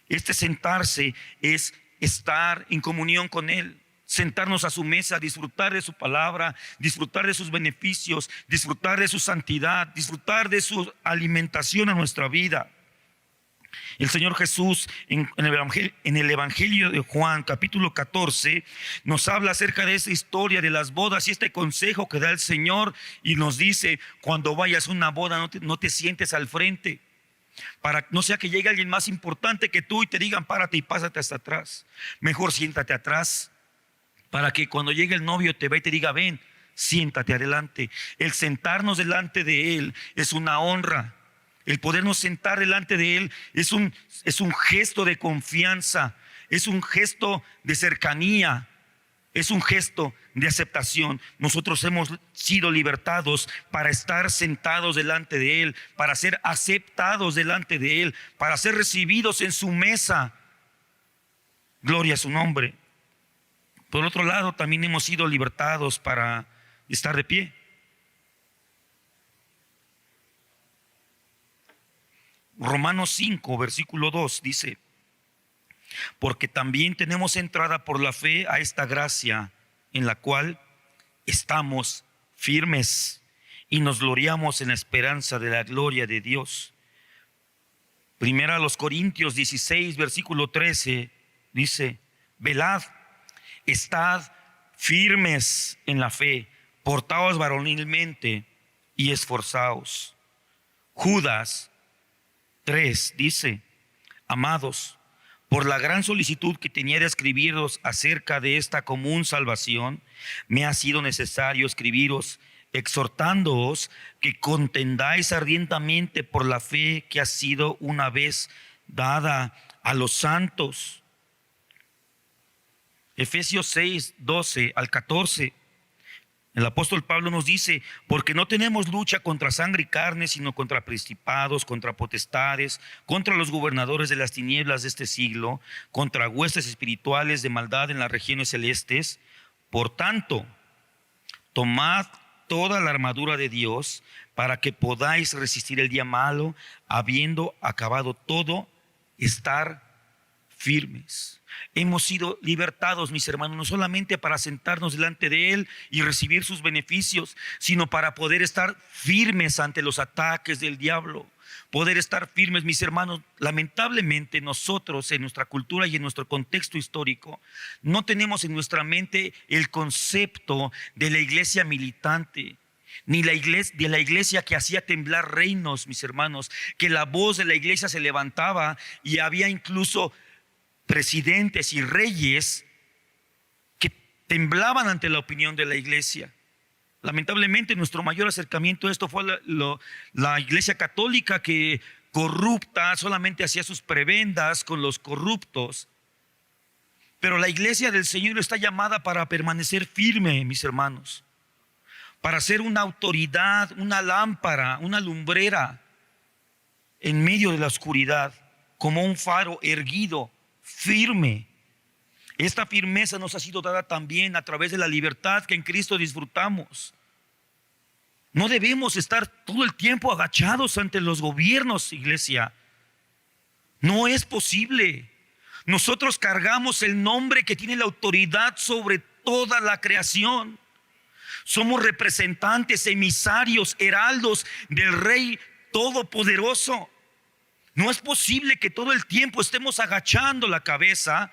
S1: Este sentarse es estar en comunión con Él, sentarnos a su mesa, disfrutar de su palabra, disfrutar de sus beneficios, disfrutar de su santidad, disfrutar de su alimentación a nuestra vida. El Señor Jesús en el Evangelio de Juan, capítulo 14, nos habla acerca de esa historia de las bodas y este consejo que da el Señor, y nos dice: cuando vayas a una boda no te sientes al frente, para no sea que llegue alguien más importante que tú y te digan: párate y pásate hasta atrás. Mejor siéntate atrás, para que cuando llegue el novio te vea y te diga: ven, siéntate adelante. El sentarnos delante de Él es una honra. El podernos sentar delante de Él es un gesto de confianza, es un gesto de cercanía. es un gesto de aceptación. Nosotros hemos sido libertados para estar sentados delante de Él, para ser aceptados delante de Él, para ser recibidos en su mesa. Gloria a su nombre. Por otro lado, también hemos sido libertados para estar de pie. Romanos 5, versículo 2 dice: porque también tenemos entrada por la fe a esta gracia en la cual estamos firmes y nos gloriamos en la esperanza de la gloria de Dios. Primera a los Corintios 16, versículo 13 dice: velad, estad firmes en la fe, portaos varonilmente y esforzaos. Judas 3 dice: amados, por la gran solicitud que tenía de escribiros acerca de esta común salvación, me ha sido necesario escribiros, exhortándoos que contendáis ardientemente por la fe que ha sido una vez dada a los santos. Efesios 6, 12 al 14. El apóstol Pablo nos dice: porque no tenemos lucha contra sangre y carne, sino contra principados, contra potestades, contra los gobernadores de las tinieblas de este siglo, contra huestes espirituales de maldad en las regiones celestes. Por tanto, tomad toda la armadura de Dios para que podáis resistir el día malo, habiendo acabado todo, estar firmes. Hemos sido libertados, mis hermanos, no solamente para sentarnos delante de Él y recibir sus beneficios, sino para poder estar firmes ante los ataques del diablo. Poder estar firmes, mis hermanos. Lamentablemente nosotros, en nuestra cultura y en nuestro contexto histórico, no tenemos en nuestra mente el concepto de la iglesia militante, ni de la iglesia que hacía temblar reinos, mis hermanos, que la voz de la iglesia se levantaba y había incluso presidentes y reyes que temblaban ante la opinión de la iglesia. Lamentablemente nuestro mayor acercamiento a esto fue la iglesia católica, que corrupta solamente hacía sus prebendas con los corruptos. Pero la iglesia del Señor está llamada para permanecer firme, mis hermanos, para ser una autoridad, una lámpara, una lumbrera en medio de la oscuridad, como un faro erguido, firme. Esta firmeza nos ha sido dada también a través de la libertad que en Cristo disfrutamos. No debemos estar todo el tiempo agachados ante los gobiernos, iglesia. No es posible. Nosotros cargamos el nombre que tiene la autoridad sobre toda la creación. Somos representantes, emisarios, heraldos del Rey Todopoderoso. No es posible que todo el tiempo estemos agachando la cabeza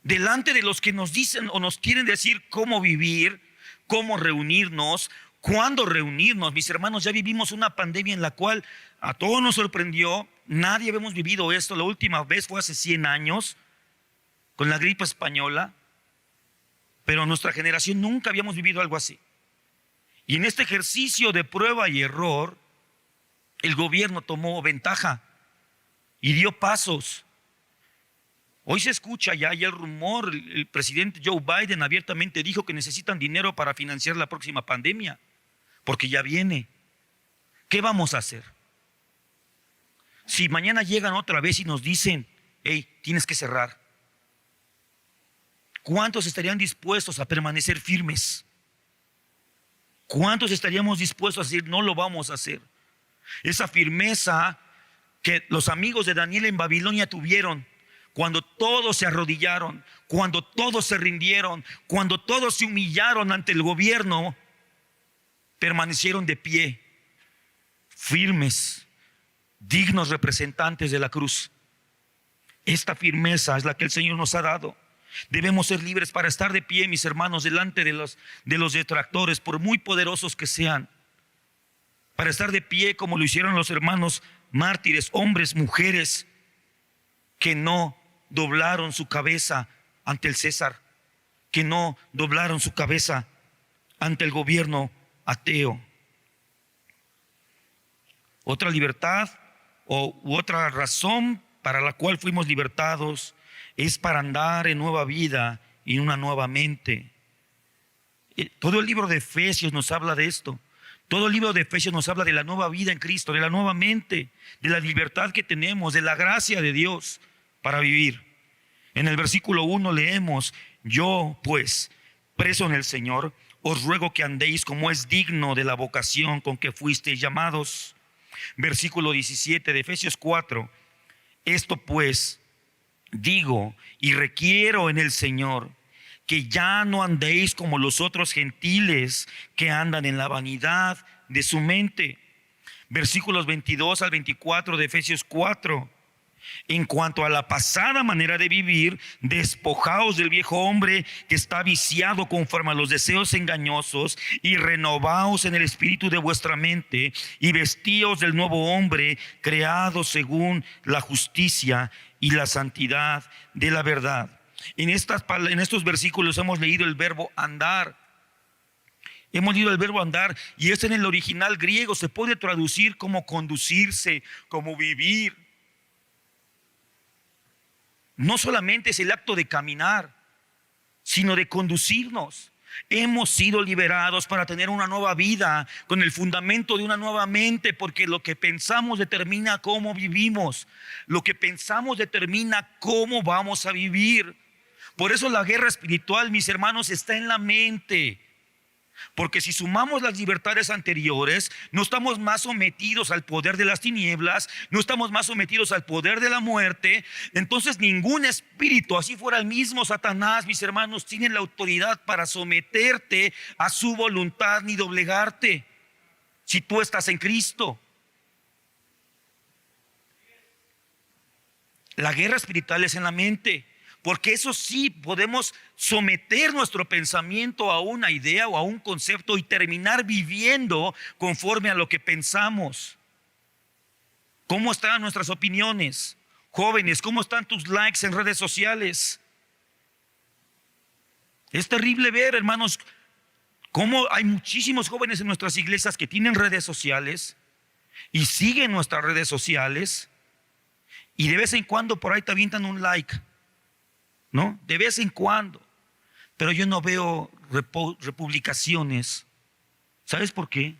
S1: delante de los que nos dicen o nos quieren decir cómo vivir, cómo reunirnos, cuándo reunirnos. Mis hermanos, ya vivimos una pandemia en la cual a todos nos sorprendió. Nadie habíamos vivido esto. La última vez fue hace 100 años con la gripe española, pero nuestra generación nunca habíamos vivido algo así. Y en este ejercicio de prueba y error, el gobierno tomó ventaja y dio pasos. Hoy se escucha ya el rumor. El presidente Joe Biden abiertamente dijo que necesitan dinero para financiar la próxima pandemia, porque ya viene. ¿Qué vamos a hacer? Si mañana llegan otra vez y nos dicen: hey, tienes que cerrar, ¿cuántos estarían dispuestos a permanecer firmes? ¿Cuántos estaríamos dispuestos a decir: no lo vamos a hacer? Esa firmeza que los amigos de Daniel en Babilonia tuvieron, cuando todos se arrodillaron, cuando todos se rindieron, cuando todos se humillaron ante el gobierno, permanecieron de pie, firmes, dignos representantes de la cruz. Esta firmeza es la que el Señor nos ha dado. Debemos ser libres para estar de pie, mis hermanos, delante de los detractores, por muy poderosos que sean. Para estar de pie como lo hicieron los hermanos mártires, hombres, mujeres, que no doblaron su cabeza ante el César, que no doblaron su cabeza ante el gobierno ateo. Otra libertad u otra razón para la cual fuimos libertados es para andar en nueva vida y una nueva mente. Todo el libro de Efesios nos habla de esto. Todo el libro de Efesios nos habla de la nueva vida en Cristo, de la nueva mente, de la libertad que tenemos, de la gracia de Dios para vivir. En el versículo 1 leemos: yo pues, preso en el Señor, os ruego que andéis como es digno de la vocación con que fuisteis llamados. Versículo 17 de Efesios 4: esto pues digo y requiero en el Señor, que ya no andéis como los otros gentiles que andan en la vanidad de su mente. Versículos 22 al 24 de Efesios 4: en cuanto a la pasada manera de vivir, despojaos del viejo hombre que está viciado conforme a los deseos engañosos, y renovaos en el espíritu de vuestra mente, y vestíos del nuevo hombre creado según la justicia y la santidad de la verdad. En estos versículos hemos leído el verbo andar. Hemos leído el verbo andar, y en el original griego se puede traducir como conducirse, como vivir. No solamente es el acto de caminar, sino de conducirnos. Hemos sido liberados para tener una nueva vida con el fundamento de una nueva mente, porque lo que pensamos determina cómo vivimos. Lo que pensamos determina cómo vamos a vivir. Por eso la guerra espiritual, mis hermanos, está en la mente. Porque si sumamos las libertades anteriores, no estamos más sometidos al poder de las tinieblas, no estamos más sometidos al poder de la muerte. Entonces ningún espíritu, así fuera el mismo Satanás, mis hermanos, tiene la autoridad para someterte a su voluntad ni doblegarte, si tú estás en Cristo. La guerra espiritual es en la mente. Porque eso sí, podemos someter nuestro pensamiento a una idea o a un concepto y terminar viviendo conforme a lo que pensamos. ¿Cómo están nuestras opiniones? Jóvenes, ¿cómo están tus likes en redes sociales? Es terrible ver, hermanos, cómo hay muchísimos jóvenes en nuestras iglesias que tienen redes sociales y siguen nuestras redes sociales, y de vez en cuando por ahí te avientan un like, ¿no? De vez en cuando. Pero yo no veo republicaciones. ¿Sabes por qué?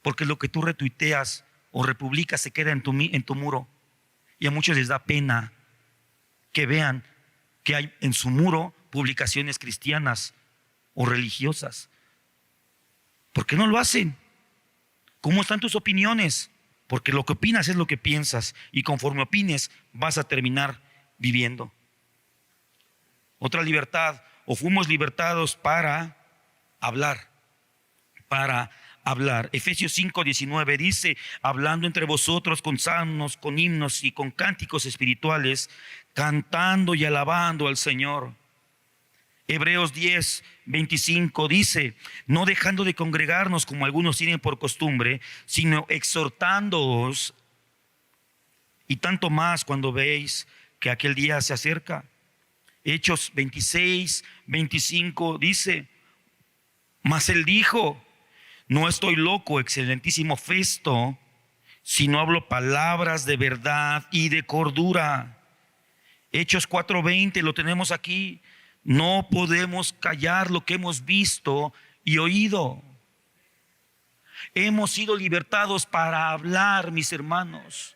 S1: Porque lo que tú retuiteas o republicas se queda en tu muro. Y a muchos les da pena que vean que hay en su muro publicaciones cristianas o religiosas. ¿Por qué no lo hacen? ¿Cómo están tus opiniones? Porque lo que opinas es lo que piensas, y conforme opines vas a terminar viviendo. Otra libertad, o fuimos libertados para hablar, para hablar. Efesios 5:19 dice: hablando entre vosotros con salmos, con himnos y con cánticos espirituales, cantando y alabando al Señor. Hebreos 10:25 dice: no dejando de congregarnos como algunos tienen por costumbre, sino exhortándoos, y tanto más cuando veis que aquel día se acerca. Hechos 26:25 dice: mas él dijo: no estoy loco, excelentísimo Festo, sino hablo palabras de verdad y de cordura. Hechos 4:20 lo tenemos aquí: no podemos callar lo que hemos visto y oído. Hemos sido libertados para hablar, mis hermanos,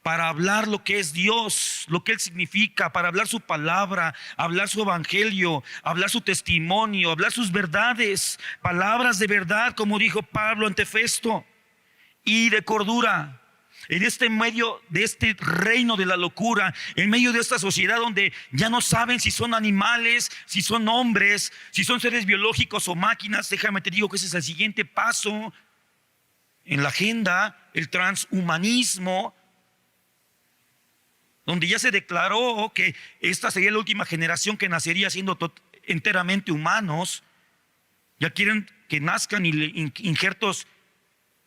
S1: para hablar lo que es Dios, lo que Él significa, para hablar su palabra, hablar su evangelio, hablar su testimonio, hablar sus verdades, palabras de verdad, como dijo Pablo ante Festo, y de cordura. En este medio de este reino de la locura, en medio de esta sociedad donde ya no saben si son animales, si son hombres, si son seres biológicos o máquinas, déjame te digo que ese es el siguiente paso en la agenda, el transhumanismo, donde ya se declaró que esta sería la última generación que nacería siendo enteramente humanos. Ya quieren que nazcan injertos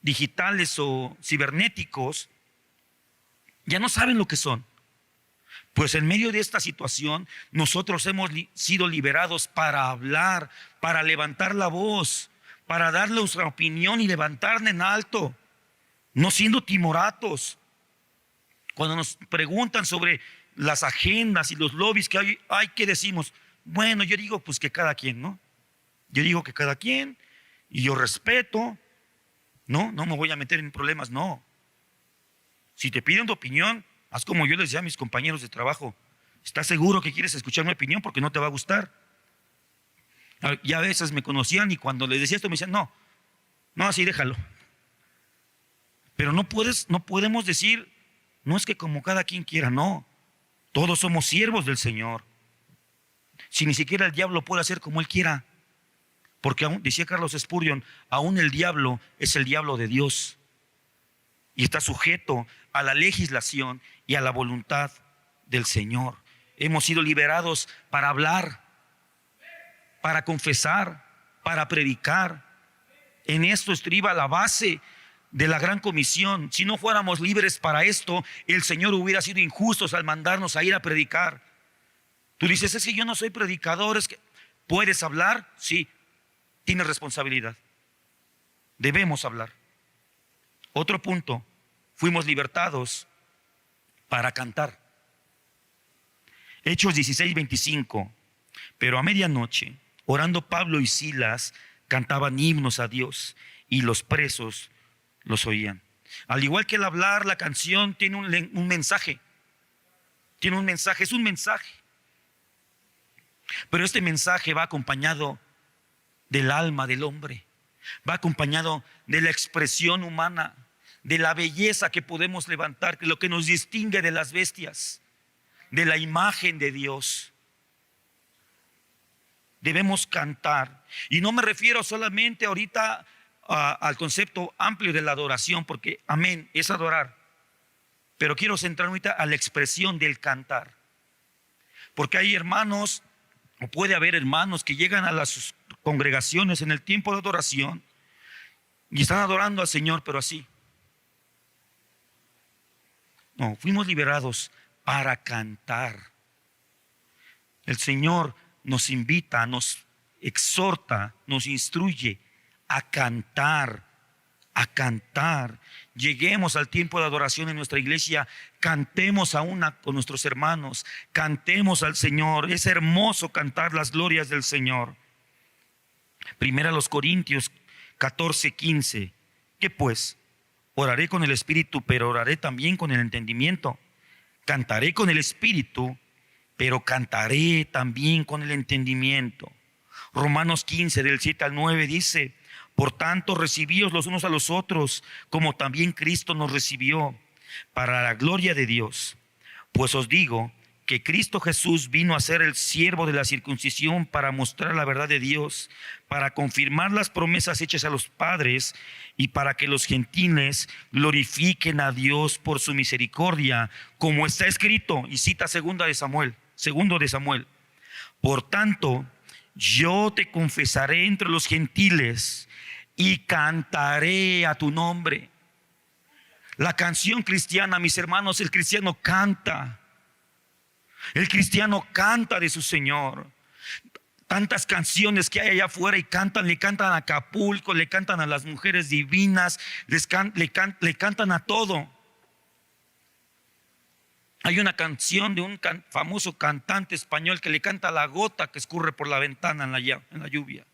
S1: digitales o cibernéticos. Ya no saben lo que son. Pues en medio de esta situación, nosotros hemos sido liberados para hablar, para levantar la voz, para dar nuestra opinión y levantarla en alto, no siendo timoratos. Cuando nos preguntan sobre las agendas y los lobbies que hay, ¿qué decimos? Bueno, yo digo pues que cada quien, ¿no? Yo digo que cada quien, y yo respeto, no me voy a meter en problemas, no. Si te piden tu opinión, haz como yo les decía a mis compañeros de trabajo. ¿Estás seguro que quieres escuchar mi opinión? Porque no te va a gustar. Ya a veces me conocían y cuando les decía esto me decían, no, así déjalo. Pero no podemos decir, no es que como cada quien quiera, no. Todos somos siervos del Señor. Si ni siquiera el diablo puede hacer como él quiera. Porque aún, decía Carlos Spurgeon, aún el diablo es el diablo de Dios. Y está sujeto a la legislación y a la voluntad del Señor. Hemos sido liberados para hablar, para confesar, para predicar. En esto estriba la base de la gran comisión. Si no fuéramos libres para esto, el Señor hubiera sido injusto al mandarnos a ir a predicar. Tú dices, es que yo no soy predicador, es que ¿puedes hablar? Sí, tienes responsabilidad. Debemos hablar. Otro punto, fuimos libertados para cantar. Hechos 16:25. Pero a medianoche, orando Pablo y Silas, cantaban himnos a Dios y los presos los oían. Al igual que el hablar, la canción tiene un mensaje. Tiene un mensaje, es un mensaje. Pero este mensaje va acompañado del alma del hombre. Va acompañado de la expresión humana, de la belleza que podemos levantar, lo que nos distingue de las bestias, de la imagen de Dios. Debemos cantar. Y no me refiero solamente ahorita al concepto amplio de la adoración, porque amén, es adorar. Pero quiero centrarme ahorita a la expresión del cantar. Porque hay hermanos, o puede haber hermanos que llegan a las congregaciones en el tiempo de adoración y están adorando al Señor, pero así. No, fuimos liberados para cantar. El Señor nos invita, nos exhorta, nos instruye a cantar, a cantar. Lleguemos al tiempo de adoración en nuestra iglesia, cantemos a una con nuestros hermanos, cantemos al Señor. Es hermoso cantar las glorias del Señor. Primera a los Corintios 14:15. ¿Qué pues? Oraré con el Espíritu, pero oraré también con el entendimiento. Cantaré con el Espíritu, pero cantaré también con el entendimiento. Romanos 15, del 7 al 9 dice: por tanto, recibíos los unos a los otros, como también Cristo nos recibió, para la gloria de Dios. Pues os digo que Cristo Jesús vino a ser el siervo de la circuncisión para mostrar la verdad de Dios, para confirmar las promesas hechas a los padres y para que los gentiles glorifiquen a Dios por su misericordia, como está escrito, y cita segundo de Samuel. Por tanto, yo te confesaré entre los gentiles y cantaré a tu nombre. La canción cristiana, mis hermanos, el cristiano canta. El cristiano canta de su Señor. Tantas canciones que hay allá afuera y le cantan a Acapulco, le cantan a las mujeres divinas, le cantan a todo. Hay una canción de un famoso cantante español que le canta a la gota que escurre por la ventana en la lluvia.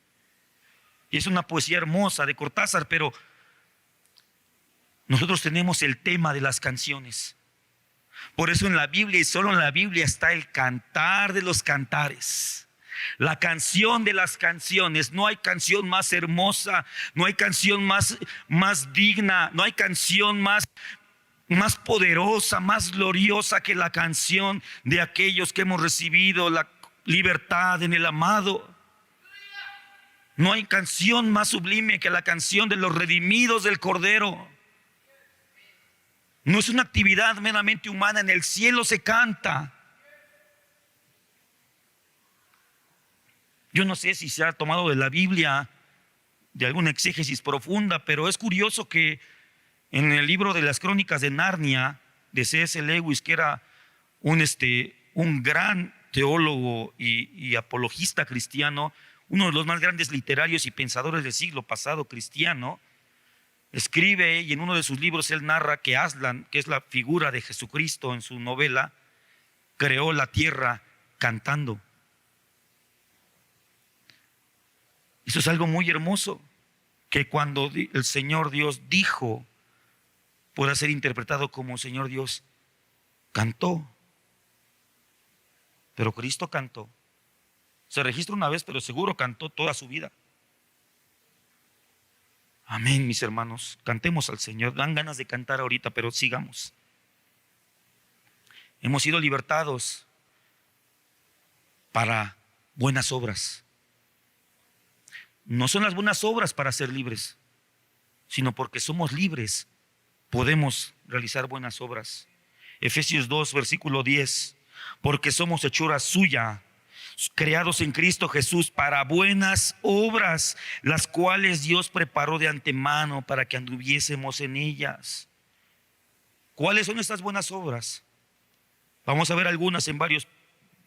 S1: Y es una poesía hermosa de Cortázar, pero nosotros tenemos el tema de las canciones. Por eso en la Biblia, y solo en la Biblia, está el cantar de los cantares, la canción de las canciones. No hay canción más hermosa, no hay canción más digna, no hay canción más poderosa, más gloriosa que la canción de aquellos que hemos recibido la libertad en el amado. No hay canción más sublime que la canción de los redimidos del Cordero. No es una actividad meramente humana, en el cielo se canta. Yo no sé si se ha tomado de la Biblia, de alguna exégesis profunda, pero es curioso que en el libro de las Crónicas de Narnia, de C.S. Lewis, que era un gran teólogo y apologista cristiano, uno de los más grandes literarios y pensadores del siglo pasado cristiano, escribe, y en uno de sus libros él narra que Aslan, que es la figura de Jesucristo en su novela, creó la tierra cantando. Eso es algo muy hermoso, que cuando el Señor Dios dijo, pueda ser interpretado como Señor Dios cantó. Pero Cristo cantó. Se registra una vez, pero seguro cantó toda su vida. Amén, mis hermanos. Cantemos al Señor. Dan ganas de cantar ahorita, pero sigamos. Hemos sido libertados para buenas obras. No son las buenas obras para ser libres, sino porque somos libres, podemos realizar buenas obras. Efesios 2, versículo 10. Porque somos hechura suya, creados en Cristo Jesús para buenas obras, las cuales Dios preparó de antemano para que anduviésemos en ellas. ¿Cuáles son estas buenas obras? Vamos a ver algunas en varios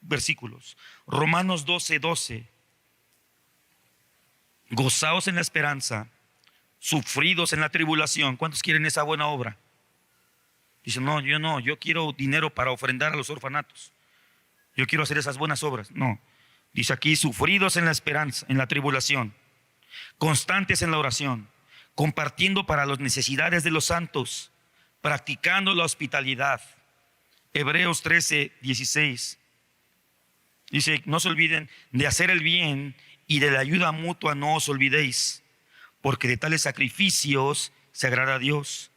S1: versículos. Romanos 12, 12. Gozaos en la esperanza, sufridos en la tribulación. ¿Cuántos quieren esa buena obra? Dicen, no, yo quiero dinero para ofrendar a los orfanatos. Yo quiero hacer esas buenas obras. No, dice aquí, sufridos en la esperanza, en la tribulación, constantes en la oración, compartiendo para las necesidades de los santos, practicando la hospitalidad. Hebreos 13, 16. Dice, no se olviden de hacer el bien y de la ayuda mutua no os olvidéis, porque de tales sacrificios se agrada a Dios.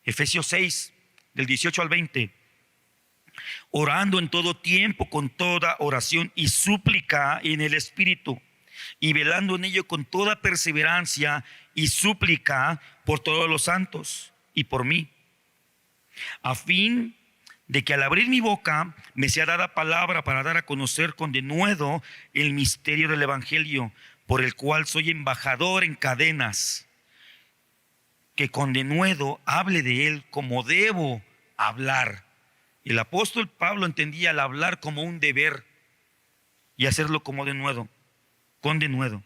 S1: Efesios 6, del 18 al 20. Orando en todo tiempo con toda oración y súplica en el Espíritu, y velando en ello con toda perseverancia y súplica por todos los santos y por mí, a fin de que al abrir mi boca me sea dada palabra para dar a conocer con denuedo el misterio del Evangelio, por el cual soy embajador en cadenas, que con denuedo hable de él como debo hablar. El apóstol Pablo entendía el hablar como un deber y hacerlo como denuedo, con denuedo.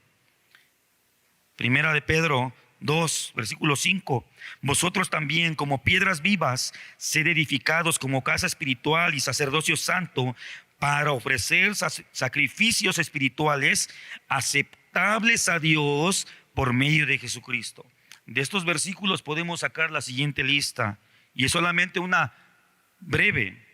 S1: Primera de Pedro 2, versículo 5. Vosotros también, como piedras vivas, sed edificados como casa espiritual y sacerdocio santo, para ofrecer sacrificios espirituales aceptables a Dios por medio de Jesucristo. De estos versículos podemos sacar la siguiente lista, y es solamente una breve: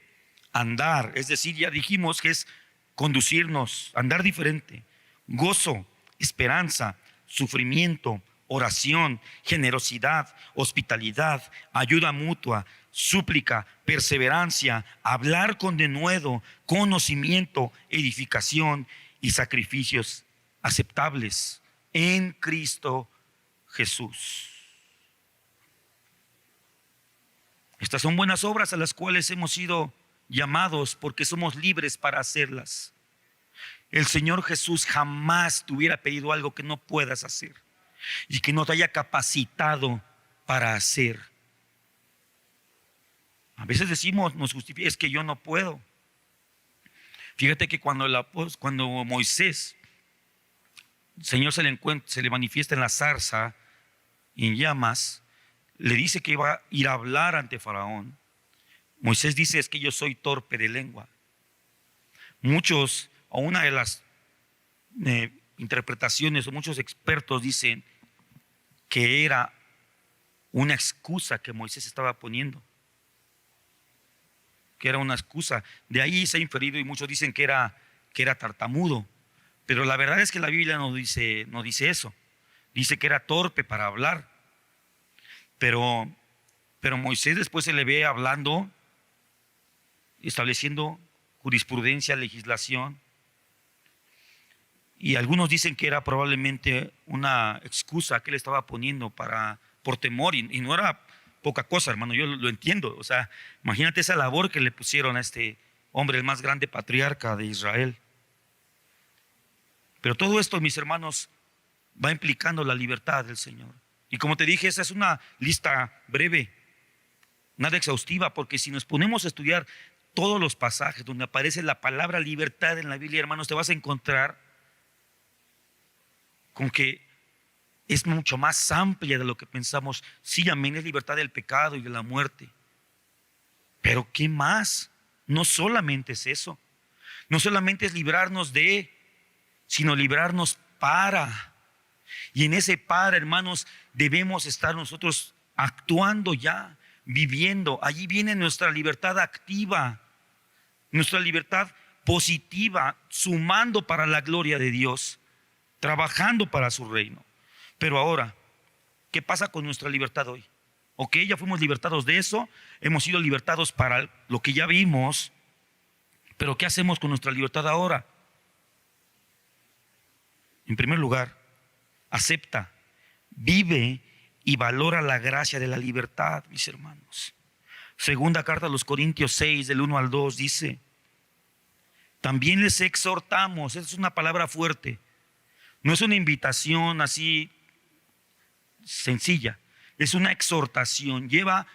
S1: andar, es decir, ya dijimos que es conducirnos, andar diferente, gozo, esperanza, sufrimiento, oración, generosidad, hospitalidad, ayuda mutua, súplica, perseverancia, hablar con denuedo, conocimiento, edificación y sacrificios aceptables en Cristo Jesús. Estas son buenas obras a las cuales hemos sido llamados porque somos libres para hacerlas. El Señor Jesús jamás te hubiera pedido algo que no puedas hacer y que no te haya capacitado para hacer. A veces decimos, nos justifica, es que yo no puedo. Fíjate que cuando Moisés, el Señor se le manifiesta en la zarza en llamas, le dice que iba a ir a hablar ante Faraón. Moisés dice, es que yo soy torpe de lengua. Muchos, o una de las interpretaciones, o muchos expertos dicen que era una excusa que Moisés estaba poniendo, que era una excusa. De ahí se ha inferido, y muchos dicen que era tartamudo, pero la verdad es que la Biblia no dice eso. Dice que era torpe para hablar, pero Moisés después se le ve hablando, estableciendo jurisprudencia, legislación. Y algunos dicen que era probablemente una excusa que él estaba poniendo por temor, y no era poca cosa, hermano, yo lo entiendo. O sea, imagínate esa labor que le pusieron a este hombre, el más grande patriarca de Israel. Pero todo esto, mis hermanos, va implicando la libertad del Señor. Y como te dije, esa es una lista breve, nada exhaustiva, porque si nos ponemos a estudiar todos los pasajes donde aparece la palabra libertad en la Biblia, hermanos, te vas a encontrar con que es mucho más amplia de lo que pensamos. Sí, amén, es libertad del pecado y de la muerte. Pero ¿qué más? No solamente es eso. No solamente es librarnos de, sino librarnos para. Y en ese para, hermanos, debemos estar nosotros actuando ya, viviendo. Allí viene nuestra libertad activa, nuestra libertad positiva, sumando para la gloria de Dios, trabajando para su reino. Pero ahora, ¿qué pasa con nuestra libertad hoy? Ok, ya fuimos libertados de eso, hemos sido libertados para lo que ya vimos, pero ¿qué hacemos con nuestra libertad ahora? En primer lugar, acepta, vive y valora la gracia de la libertad, mis hermanos. Segunda carta a los Corintios 6, del 1 al 2 dice: también les exhortamos. Esa es una palabra fuerte, no es una invitación así sencilla, es una exhortación, lleva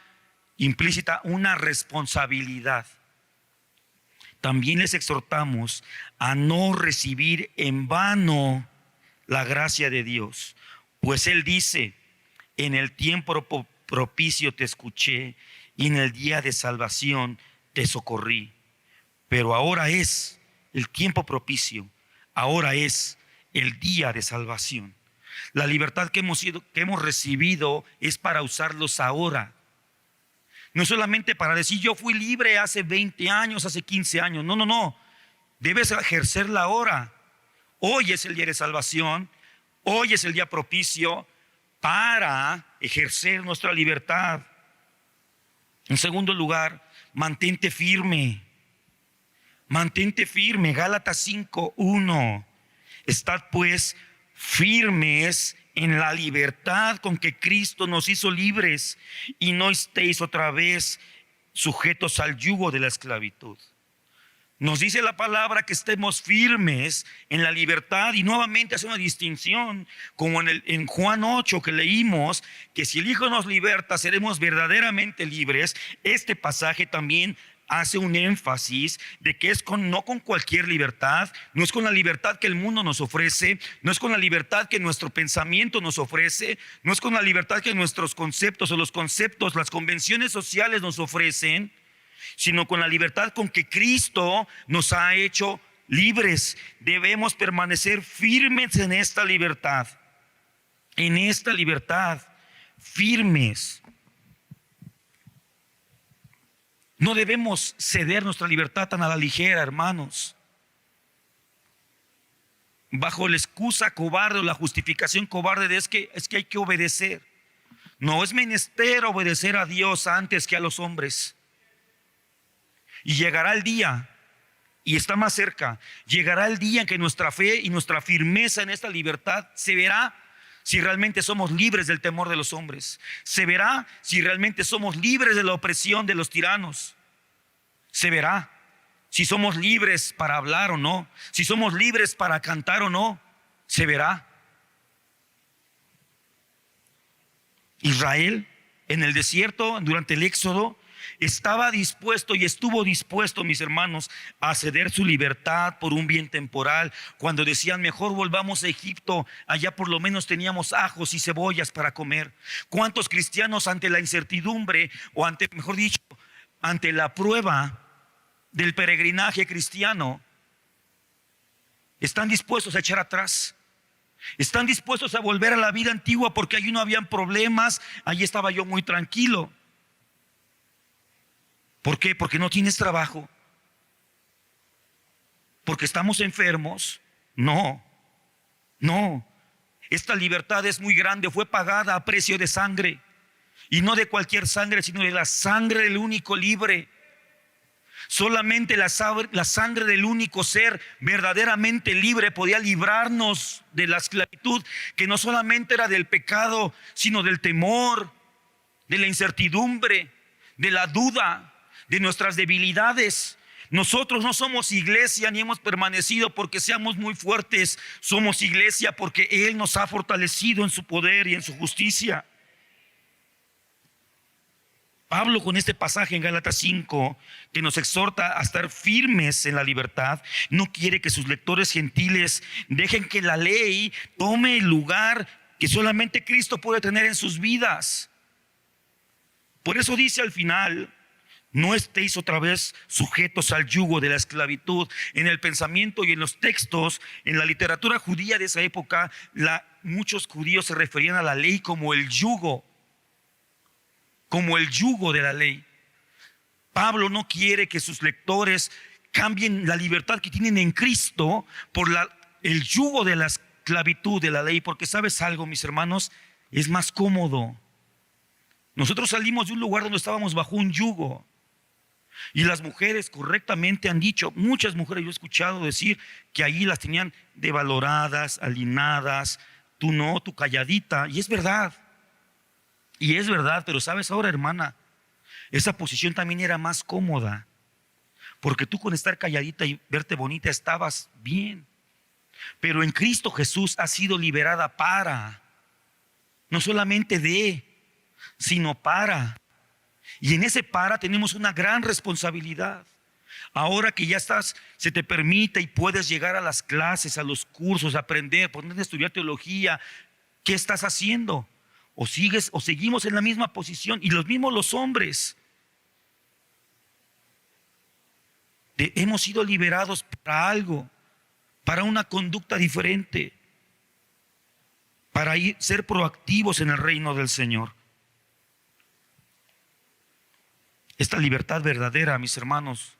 S1: implícita una responsabilidad. También les exhortamos a no recibir en vano la gracia de Dios, pues Él dice: en el tiempo propicio te escuché y en el día de salvación te socorrí. Pero ahora es el tiempo propicio, ahora es el día de salvación. La libertad que hemos recibido es para usarlos ahora. No solamente para decir yo fui libre hace 20 años, hace 15 años. No, no, no. Debes ejercerla ahora. Hoy es el día de salvación. Hoy es el día propicio para ejercer nuestra libertad. En segundo lugar, mantente firme. Mantente firme. Gálatas 5:1. Estad pues firmes en la libertad con que Cristo nos hizo libres, y no estéis otra vez sujetos al yugo de la esclavitud. Nos dice la palabra que estemos firmes en la libertad, y nuevamente hace una distinción, como en Juan 8 que leímos, que si el Hijo nos liberta seremos verdaderamente libres. Este pasaje también hace un énfasis de que es no con cualquier libertad, no es con la libertad que el mundo nos ofrece, no es con la libertad que nuestro pensamiento nos ofrece, no es con la libertad que nuestros conceptos o los conceptos, las convenciones sociales nos ofrecen, sino con la libertad con que Cristo nos ha hecho libres. Debemos permanecer firmes en esta libertad, firmes. No debemos ceder nuestra libertad tan a la ligera, hermanos, bajo la excusa cobarde o la justificación cobarde de es que hay que obedecer. No es menester obedecer a Dios antes que a los hombres. Y llegará el día, y está más cerca, llegará el día en que nuestra fe y nuestra firmeza en esta libertad se verá si realmente somos libres del temor de los hombres. Se verá si realmente somos libres de la opresión de los tiranos. Se verá si somos libres para hablar o no, si somos libres para cantar o no. Se verá. Israel en el desierto, durante el éxodo, estaba dispuesto y estuvo dispuesto, mis hermanos, a ceder su libertad por un bien temporal. Cuando decían mejor volvamos a Egipto, allá por lo menos teníamos ajos y cebollas para comer. ¿Cuántos cristianos ante la incertidumbre o mejor dicho, ante la prueba del peregrinaje cristiano, están dispuestos a echar atrás? Están dispuestos a volver a la vida antigua porque allí no habían problemas, allí estaba yo muy tranquilo. ¿Por qué? Porque no tienes trabajo, porque estamos enfermos. No. Esta libertad es muy grande, fue pagada a precio de sangre, y no de cualquier sangre, sino de la sangre del único libre. Solamente la sangre del único ser verdaderamente libre podía librarnos de la esclavitud, que no solamente era del pecado, sino del temor, de la incertidumbre, de la duda, de nuestras debilidades. Nosotros no somos iglesia ni hemos permanecido porque seamos muy fuertes. Somos iglesia porque Él nos ha fortalecido en su poder y en su justicia. Pablo, con este pasaje en Gálatas 5, que nos exhorta a estar firmes en la libertad, no quiere que sus lectores gentiles dejen que la ley tome el lugar que solamente Cristo puede tener en sus vidas. Por eso dice al final: no estéis otra vez sujetos al yugo de la esclavitud. En el pensamiento y en los textos, en la literatura judía de esa época, la muchos judíos se referían a la ley como el yugo de la ley. Pablo no quiere que sus lectores cambien la libertad que tienen en Cristo por el yugo de la esclavitud de la ley, porque sabes algo, mis hermanos, es más cómodo. Nosotros salimos de un lugar donde estábamos bajo un yugo, y las mujeres correctamente han dicho, muchas mujeres yo he escuchado decir que ahí las tenían devaloradas, alienadas, tú no, tú calladita, y es verdad, pero sabes ahora, hermana, esa posición también era más cómoda, porque tú con estar calladita y verte bonita estabas bien. Pero en Cristo Jesús has sido liberada para, no solamente de, sino para. Y en ese para tenemos una gran responsabilidad. Ahora que ya estás, se te permite y puedes llegar a las clases, a los cursos, aprender, ponerte a estudiar teología, ¿qué estás haciendo? O seguimos en la misma posición, y los mismos los hombres. Hemos sido liberados para algo, para una conducta diferente, para ser proactivos en el reino del Señor. Esta libertad verdadera, mis hermanos,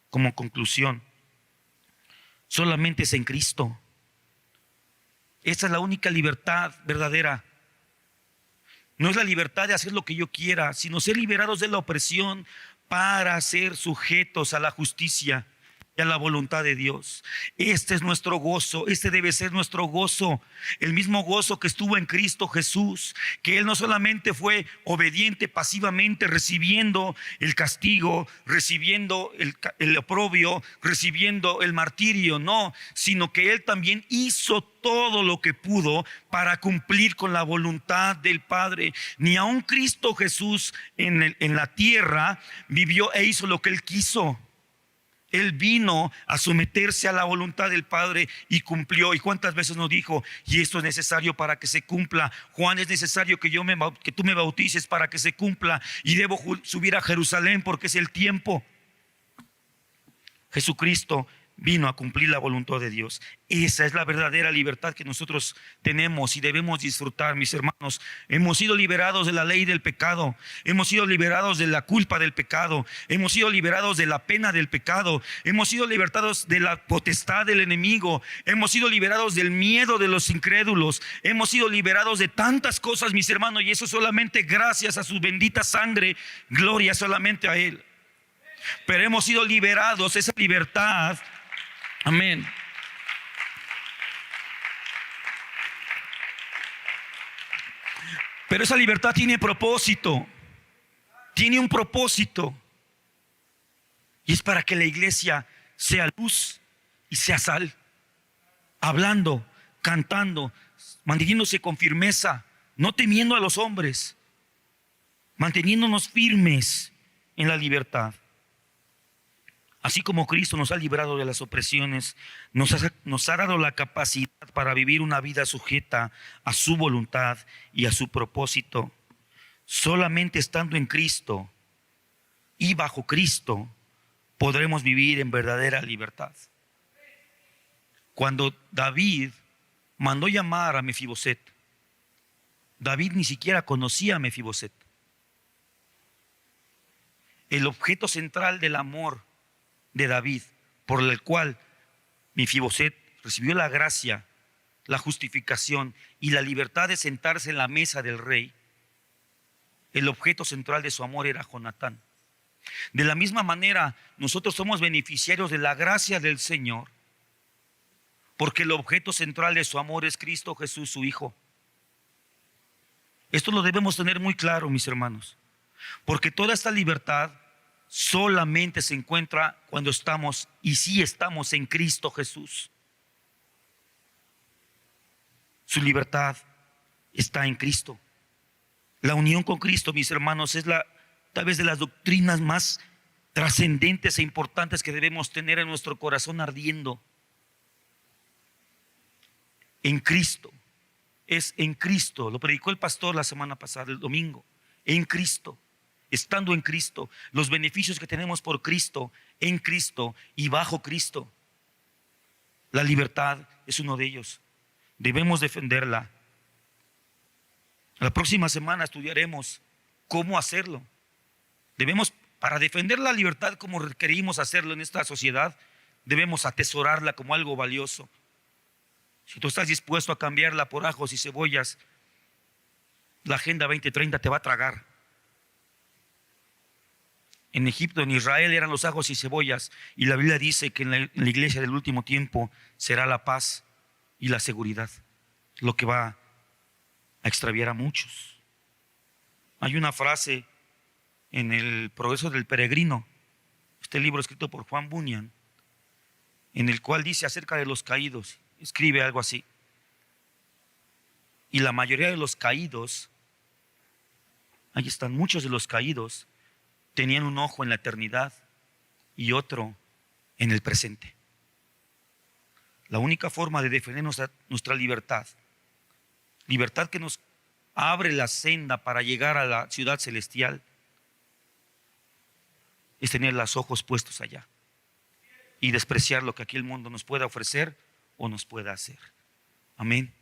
S1: como conclusión, solamente es en Cristo. Esta es la única libertad verdadera. No es la libertad de hacer lo que yo quiera, sino ser liberados de la opresión para ser sujetos a la justicia y a la voluntad de Dios. Este es nuestro gozo, este debe ser nuestro gozo, el mismo gozo que estuvo en Cristo Jesús, que Él no solamente fue obediente pasivamente, recibiendo el castigo, recibiendo el oprobio, recibiendo el martirio, no, sino que Él también hizo todo lo que pudo para cumplir con la voluntad del Padre. Ni aun Cristo Jesús en la tierra vivió e hizo lo que Él quiso. Él vino a someterse a la voluntad del Padre y cumplió. ¿Y cuántas veces nos dijo? Y esto es necesario para que se cumpla. Juan, es necesario que tú me bautices para que se cumpla. Y debo subir a Jerusalén porque es el tiempo. Jesucristo vino a cumplir la voluntad de Dios. Esa es la verdadera libertad que nosotros tenemos y debemos disfrutar, mis hermanos. Hemos sido liberados de la ley del pecado, hemos sido liberados de la culpa del pecado, hemos sido liberados de la pena del pecado, hemos sido liberados de la potestad del enemigo, hemos sido liberados del miedo de los incrédulos, hemos sido liberados de tantas cosas, mis hermanos, y eso solamente gracias a su bendita sangre. Gloria solamente a Él. Pero hemos sido liberados, esa libertad. Amén. Pero esa libertad tiene propósito. Tiene un propósito. Y es para que la iglesia sea luz y sea sal. Hablando, cantando, manteniéndose con firmeza, no temiendo a los hombres, manteniéndonos firmes en la libertad. Así como Cristo nos ha librado de las opresiones, nos ha dado la capacidad para vivir una vida sujeta a su voluntad y a su propósito. Solamente estando en Cristo y bajo Cristo podremos vivir en verdadera libertad. Cuando David mandó llamar a Mefiboset, David ni siquiera conocía a Mefiboset. El objeto central del amor de David, por el cual Mefiboset recibió la gracia, la justificación y la libertad de sentarse en la mesa del rey, el objeto central de su amor era Jonatán. De la misma manera, nosotros somos beneficiarios de la gracia del Señor, porque el objeto central de su amor es Cristo Jesús, su Hijo. Esto lo debemos tener muy claro, mis hermanos, porque toda esta libertad solamente se encuentra cuando estamos, y sí estamos, en Cristo Jesús. Su libertad está en Cristo. La unión con Cristo, mis hermanos, es tal vez de las doctrinas más trascendentes e importantes que debemos tener en nuestro corazón ardiendo. En Cristo, es en Cristo. Lo predicó el pastor la semana pasada, el domingo. En Cristo. Estando en Cristo, los beneficios que tenemos por Cristo, en Cristo y bajo Cristo. La libertad es uno de ellos. Debemos defenderla, La próxima semana estudiaremos cómo hacerlo. Debemos, para defender la libertad como requerimos hacerlo en esta sociedad, debemos atesorarla como algo valioso. Si tú estás dispuesto a cambiarla por ajos y cebollas, la Agenda 2030 te va a tragar. En Egipto, en Israel eran los ajos y cebollas, y la Biblia dice que en la iglesia del último tiempo será la paz y la seguridad, lo que va a extraviar a muchos. Hay una frase en el Progreso del Peregrino, este libro escrito por Juan Bunyan, en el cual dice acerca de los caídos, escribe algo así: y la mayoría de los caídos, ahí están, muchos de los caídos tenían un ojo en la eternidad y otro en el presente. La única forma de defender nuestra libertad, libertad que nos abre la senda para llegar a la ciudad celestial, es tener los ojos puestos allá y despreciar lo que aquí el mundo nos pueda ofrecer o nos pueda hacer. Amén.